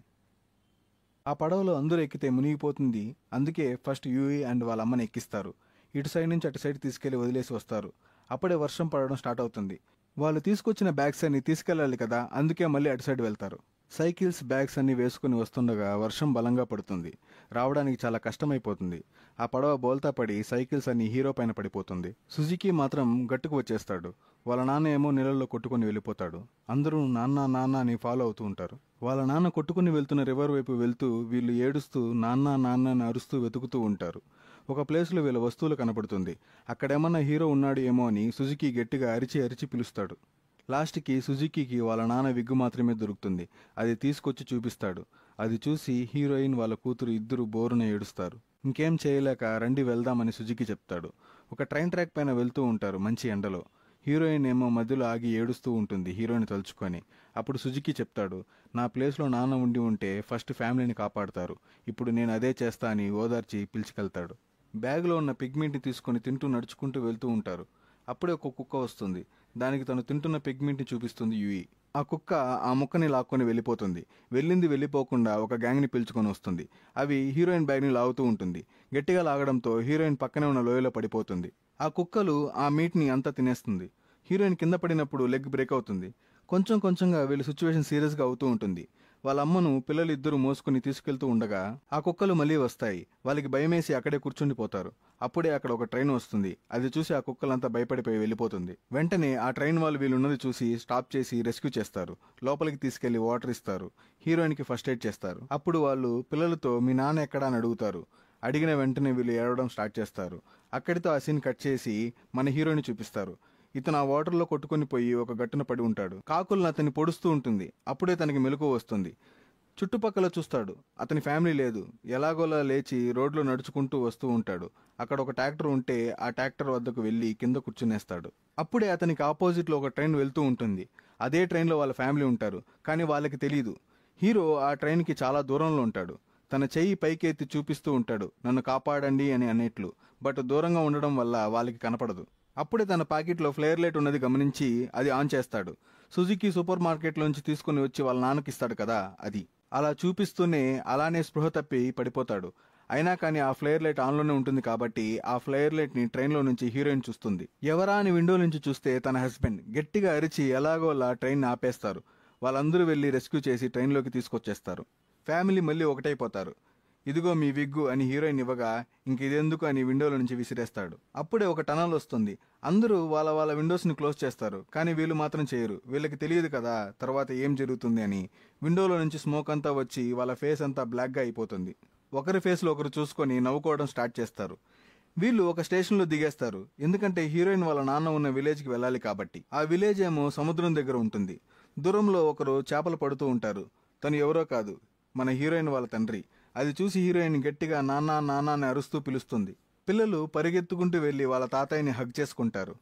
Speaker 1: ఆ పడవలో అందరూ ఎక్కితే మునిగిపోతుంది, అందుకే ఫస్ట్ యూఈ అండ్ వాళ్ళ అమ్మని ఎక్కిస్తారు. ఇటు సైడ్ నుంచి అటు సైడ్ తీసుకెళ్లి వదిలేసి వస్తారు. అప్పుడే వర్షం పడడం స్టార్ట్ అవుతుంది. వాళ్ళు తీసుకొచ్చిన బ్యాగ్స్ అన్ని తీసుకెళ్ళాలి కదా, అందుకే మళ్ళీ అటు సైడ్ వెళ్తారు. సైకిల్స్ బ్యాగ్స్ అన్ని వేసుకుని వస్తుండగా వర్షం బలంగా పడుతుంది. రావడానికి చాలా కష్టమైపోతుంది. ఆ పడవ బోల్తా పడి సైకిల్స్ అన్ని హీరో పైన పడిపోతుంది. సుజుకి మాత్రం గట్టుకు వచ్చేస్తాడు. వాళ్ళ నాన్న ఏమో నీళ్ళల్లో కొట్టుకుని వెళ్ళిపోతాడు. అందరూ నాన్న నాన్న అని ఫాలో అవుతూ ఉంటారు. వాళ్ళ నాన్న కొట్టుకుని వెళ్తున్న రివర్ వైపు వెళ్తూ వీళ్ళు ఏడుస్తూ నాన్న నాన్న అని అరుస్తూ వెతుకుతూ ఉంటారు. ఒక ప్లేస్లో వీళ్ళ వస్తువులు కనపడుతుంది. అక్కడేమన్నా హీరో ఉన్నాడు ఏమో అని సుజుకి గట్టిగా అరిచి అరిచి పిలుస్తాడు. లాస్ట్కి సుజుకీకి వాళ్ళ నాన్న విగ్గు మాత్రమే దొరుకుతుంది. అది తీసుకొచ్చి చూపిస్తాడు. అది చూసి హీరోయిన్ వాళ్ళ కూతురు ఇద్దరు బోరున ఏడుస్తారు. ఇంకేం చేయలేక రండి వెళ్దామని సుజుకి చెప్తాడు. ఒక ట్రైన్ ట్రాక్ పైన వెళ్తూ ఉంటారు మంచి ఎండలో. హీరోయిన్ ఏమో మధ్యలో ఆగి ఏడుస్తూ ఉంటుంది హీరోయిన్ తలుచుకొని. అప్పుడు సుజుకి చెప్తాడు, నా ప్లేస్లో నాన్న ఉండి ఉంటే ఫస్ట్ ఫ్యామిలీని కాపాడుతారు, ఇప్పుడు నేను అదే చేస్తా అని ఓదార్చి పిలిచికెళ్తాడు. బ్యాగ్లో ఉన్న పిగ్మెంట్ని తీసుకొని తింటూ నడుచుకుంటూ వెళ్తూ ఉంటారు. అప్పుడే ఒక కుక్క వస్తుంది. దానికి తను తింటున్న పిగ్మెంట్ని చూపిస్తుంది యూయి. ఆ కుక్క ఆ ముక్కని లాక్కొని వెళ్ళిపోతుంది. వెళ్ళిపోకుండా ఒక గ్యాంగ్ని పిలుచుకొని వస్తుంది. అవి హీరోయిన్ బ్యాగ్ని లాగుతూ ఉంటుంది. గట్టిగా లాగడంతో హీరోయిన్ పక్కనే ఉన్న లోయలో పడిపోతుంది. ఆ కుక్కలు ఆ మీట్ని అంతా తినేస్తుంది. హీరోయిన్ కింద పడినప్పుడు లెగ్ బ్రేక్ అవుతుంది. కొంచెం కొంచెంగా వీళ్ళ సిచ్యువేషన్ సీరియస్గా అవుతూ ఉంటుంది. వాళ్ళ అమ్మను పిల్లలు ఇద్దరు మోసుకుని తీసుకెళ్తూ ఉండగా ఆ కుక్కలు మళ్ళీ వస్తాయి. వాళ్ళకి భయమేసి అక్కడే కూర్చుండిపోతారు. అప్పుడే అక్కడ ఒక ట్రైన్ వస్తుంది. అది చూసి ఆ కుక్కలంతా భయపడిపోయి వెళ్ళిపోతుంది. వెంటనే ఆ ట్రైన్ వాళ్ళు వీళ్ళున్నది చూసి స్టాప్ చేసి రెస్క్యూ చేస్తారు. లోపలికి తీసుకెళ్లి వాటర్ ఇస్తారు. హీరోయిన్కి ఫస్ట్ ఎయిడ్ చేస్తారు. అప్పుడు వాళ్ళు పిల్లలతో మీ నాన్న ఎక్కడా అని అడుగుతారు. అడిగిన వెంటనే వీళ్ళు ఏడవడం స్టార్ట్ చేస్తారు. అక్కడితో ఆ సీన్ కట్ చేసి మన హీరోని చూపిస్తారు. ఇతను ఆ వాటర్లో కొట్టుకుని పోయి ఒక గట్టున పడి ఉంటాడు. కాకులను అతన్ని పొడుస్తూ ఉంటుంది. అప్పుడే తనకి మెలకువ వస్తుంది. చుట్టుపక్కల చూస్తాడు. అతని ఫ్యామిలీ లేదు. ఎలాగోలా లేచి రోడ్లో నడుచుకుంటూ వస్తూ ఉంటాడు. అక్కడ ఒక ట్రాక్టర్ ఉంటే ఆ ట్రాక్టర్ వద్దకు వెళ్ళి కింద కూర్చునేస్తాడు. అప్పుడే అతనికి ఆపోజిట్లో ఒక ట్రైన్ వెళ్తూ ఉంటుంది. అదే ట్రైన్లో వాళ్ళ ఫ్యామిలీ ఉంటారు. కానీ వాళ్ళకి తెలియదు. హీరో ఆ ట్రైన్కి చాలా దూరంలో ఉంటాడు. తన చెయ్యి పైకెత్తి చూపిస్తూ ఉంటాడు, నన్ను కాపాడండి అని అనేట్లు. బట్ దూరంగా ఉండడం వల్ల వాళ్ళకి కనపడదు. అప్పుడే తన ప్యాకెట్లో ఫ్లేర్ లైట్ ఉన్నది గమనించి అది ఆన్ చేస్తాడు. సుజుకి సూపర్ మార్కెట్లోంచి తీసుకుని వచ్చి వాళ్ళ నాన్నకి ఇస్తాడు కదా అది. అలా చూపిస్తూనే అలానే స్పృహ తప్పి పడిపోతాడు. అయినా కానీ ఆ ఫ్లేర్ లైట్ ఆన్లోనే ఉంటుంది కాబట్టి ఆ ఫ్లేర్ లైట్ని ట్రైన్లో నుంచి హీరోయిన్ చూస్తుంది. ఎవరా అని విండో నుంచి చూస్తే తన హస్బెండ్. గట్టిగా అరిచి ఎలాగోలా ట్రైన్ ఆపేస్తారు. వాళ్ళందరూ వెళ్ళి రెస్క్యూ చేసి ట్రైన్లోకి తీసుకొచ్చేస్తారు. ఫ్యామిలీ మళ్ళీ ఒకటైపోతారు. ఇదిగో మీ విగ్గు అని హీరోయిన్ ఇవ్వగా ఇంక ఇదెందుకు అని విండోలో నుంచి విసిరేస్తాడు. అప్పుడే ఒక టనల్ వస్తుంది. అందరూ వాళ్ళ వాళ్ళ విండోస్ని క్లోజ్ చేస్తారు. కానీ వీళ్ళు మాత్రం చేయరు. వీళ్ళకి తెలియదు కదా తర్వాత ఏం జరుగుతుంది అని. విండోలో నుంచి స్మోక్ అంతా వచ్చి వాళ్ళ ఫేస్ అంతా బ్లాక్గా అయిపోతుంది. ఒకరి ఫేస్లో ఒకరు చూసుకొని నవ్వుకోవడం స్టార్ట్ చేస్తారు. వీళ్ళు ఒక స్టేషన్లో దిగేస్తారు. ఎందుకంటే హీరోయిన్ వాళ్ళ నాన్న ఉన్న విలేజ్కి వెళ్ళాలి కాబట్టి. ఆ విలేజ్ ఏమో సముద్రం దగ్గర ఉంటుంది. దూరంలో ఒకరు చేపలు పడుతూ ఉంటారు. తను ఎవరో కాదు, మన హీరోయిన్ వాళ్ళ తండ్రి. అది చూసి హీరోయిన్ గట్టిగా నాన్న నాన్న అని అరుస్తూ పిలుస్తుంది. పిల్లలు పరిగెత్తుకుంటూ వెళ్లి వాళ్ళ తాతయ్యని హగ్ చేసుకుంటారు.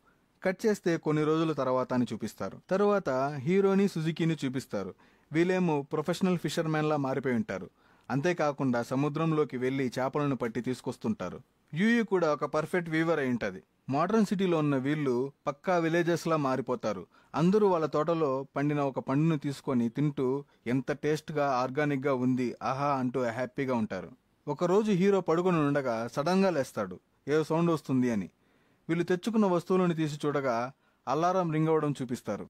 Speaker 1: కట్ చేస్తే కొన్ని రోజుల తర్వాత అని చూపిస్తారు. తరువాత హీరోని సుజుకిని చూపిస్తారు. వీళ్ళేమో ప్రొఫెషనల్ ఫిషర్మెన్లా మారిపోయి ఉంటారు. అంతేకాకుండా సముద్రంలోకి వెళ్లి చేపలను పట్టి తీసుకొస్తుంటారు. యూయూ కూడా ఒక పర్ఫెక్ట్ వీవర్ అయి ఉంటది. మోడర్న్ సిటీలో ఉన్న వీళ్ళు పక్కా విలేజెస్ లా మారిపోతారు. అందరూ వాళ్ళ తోటలో పండిన ఒక పండును తీసుకొని తింటూ ఎంత టేస్ట్ గా ఆర్గానిక్ గా ఉంది ఆహా అంటూ హ్యాపీగా ఉంటారు. ఒకరోజు హీరో పడుకొని ఉండగా సడన్ గా లేస్తాడు, ఏదో సౌండ్ వస్తుంది అని. వీళ్ళు తెచ్చుకున్న వస్తువులను తీసి చూడగా అలారం రింగ్ అవ్వడం చూపిస్తారు.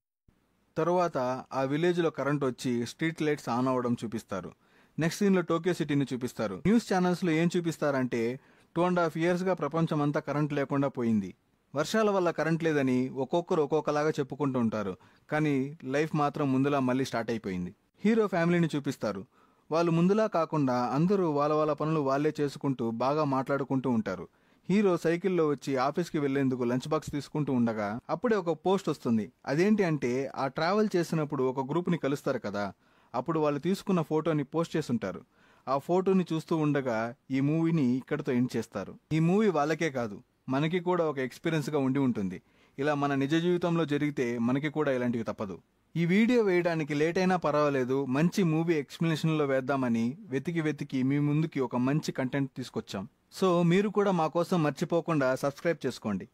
Speaker 1: తరువాత ఆ విలేజ్ లో కరెంట్ వచ్చి స్ట్రీట్ లైట్స్ ఆన్ అవ్వడం చూపిస్తారు. నెక్స్ట్ సీన్ లో టోక్యో సిటీని చూపిస్తారు. న్యూస్ ఛానల్స్ లో ఏం చూపిస్తారంటే 2.5 years గా ప్రపంచం అంతా కరెంట్ లేకుండా పోయింది. వర్షాల వల్ల కరెంట్ లేదని ఒక్కొక్కరు ఒక్కొక్కలాగా చెప్పుకుంటూ ఉంటారు. కానీ లైఫ్ మాత్రం ముందులా మళ్ళీ స్టార్ట్ అయిపోయింది. హీరో ఫ్యామిలీని చూపిస్తారు. వాళ్ళు ముందులా కాకుండా అందరూ వాళ్ళ వాళ్ళ పనులు వాళ్ళే చేసుకుంటూ బాగా మాట్లాడుకుంటూ ఉంటారు. హీరో సైకిల్లో వచ్చి ఆఫీస్కి వెళ్లేందుకు లంచ్ బాక్స్ తీసుకుంటూ ఉండగా అప్పుడే ఒక పోస్ట్ వస్తుంది. అదేంటి అంటే ఆ ట్రావెల్ చేసినప్పుడు ఒక గ్రూప్ని కలుస్తారు కదా, అప్పుడు వాళ్ళు తీసుకున్న ఫోటోని పోస్ట్ చేస్తుంటారు. ఆ ఫోటోని చూస్తూ ఉండగా ఈ మూవీని ఇక్కడితో ఎండ్ చేస్తారు. ఈ మూవీ వాళ్ళకే కాదు, మనకి కూడా ఒక ఎక్స్పీరియన్స్గా ఉండి ఉంటుంది. ఇలా మన నిజ జీవితంలో జరిగితే మనకి కూడా ఇలాంటివి తప్పదు. ఈ వీడియో వేయడానికి లేట్ అయినా పర్వాలేదు, మంచి మూవీ ఎక్స్ప్లెనేషన్లో వేద్దామని వెతికి మీ ముందుకి ఒక మంచి కంటెంట్ తీసుకొచ్చాం. సో మీరు కూడా మా కోసం మర్చిపోకుండా సబ్స్క్రైబ్ చేసుకోండి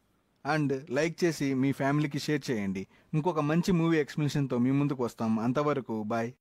Speaker 1: అండ్ లైక్ చేసి మీ ఫ్యామిలీకి షేర్ చేయండి. ఇంకొక మంచి మూవీ ఎక్స్ప్లెనేషన్తో మీ ముందుకు వస్తాం. అంతవరకు బాయ్.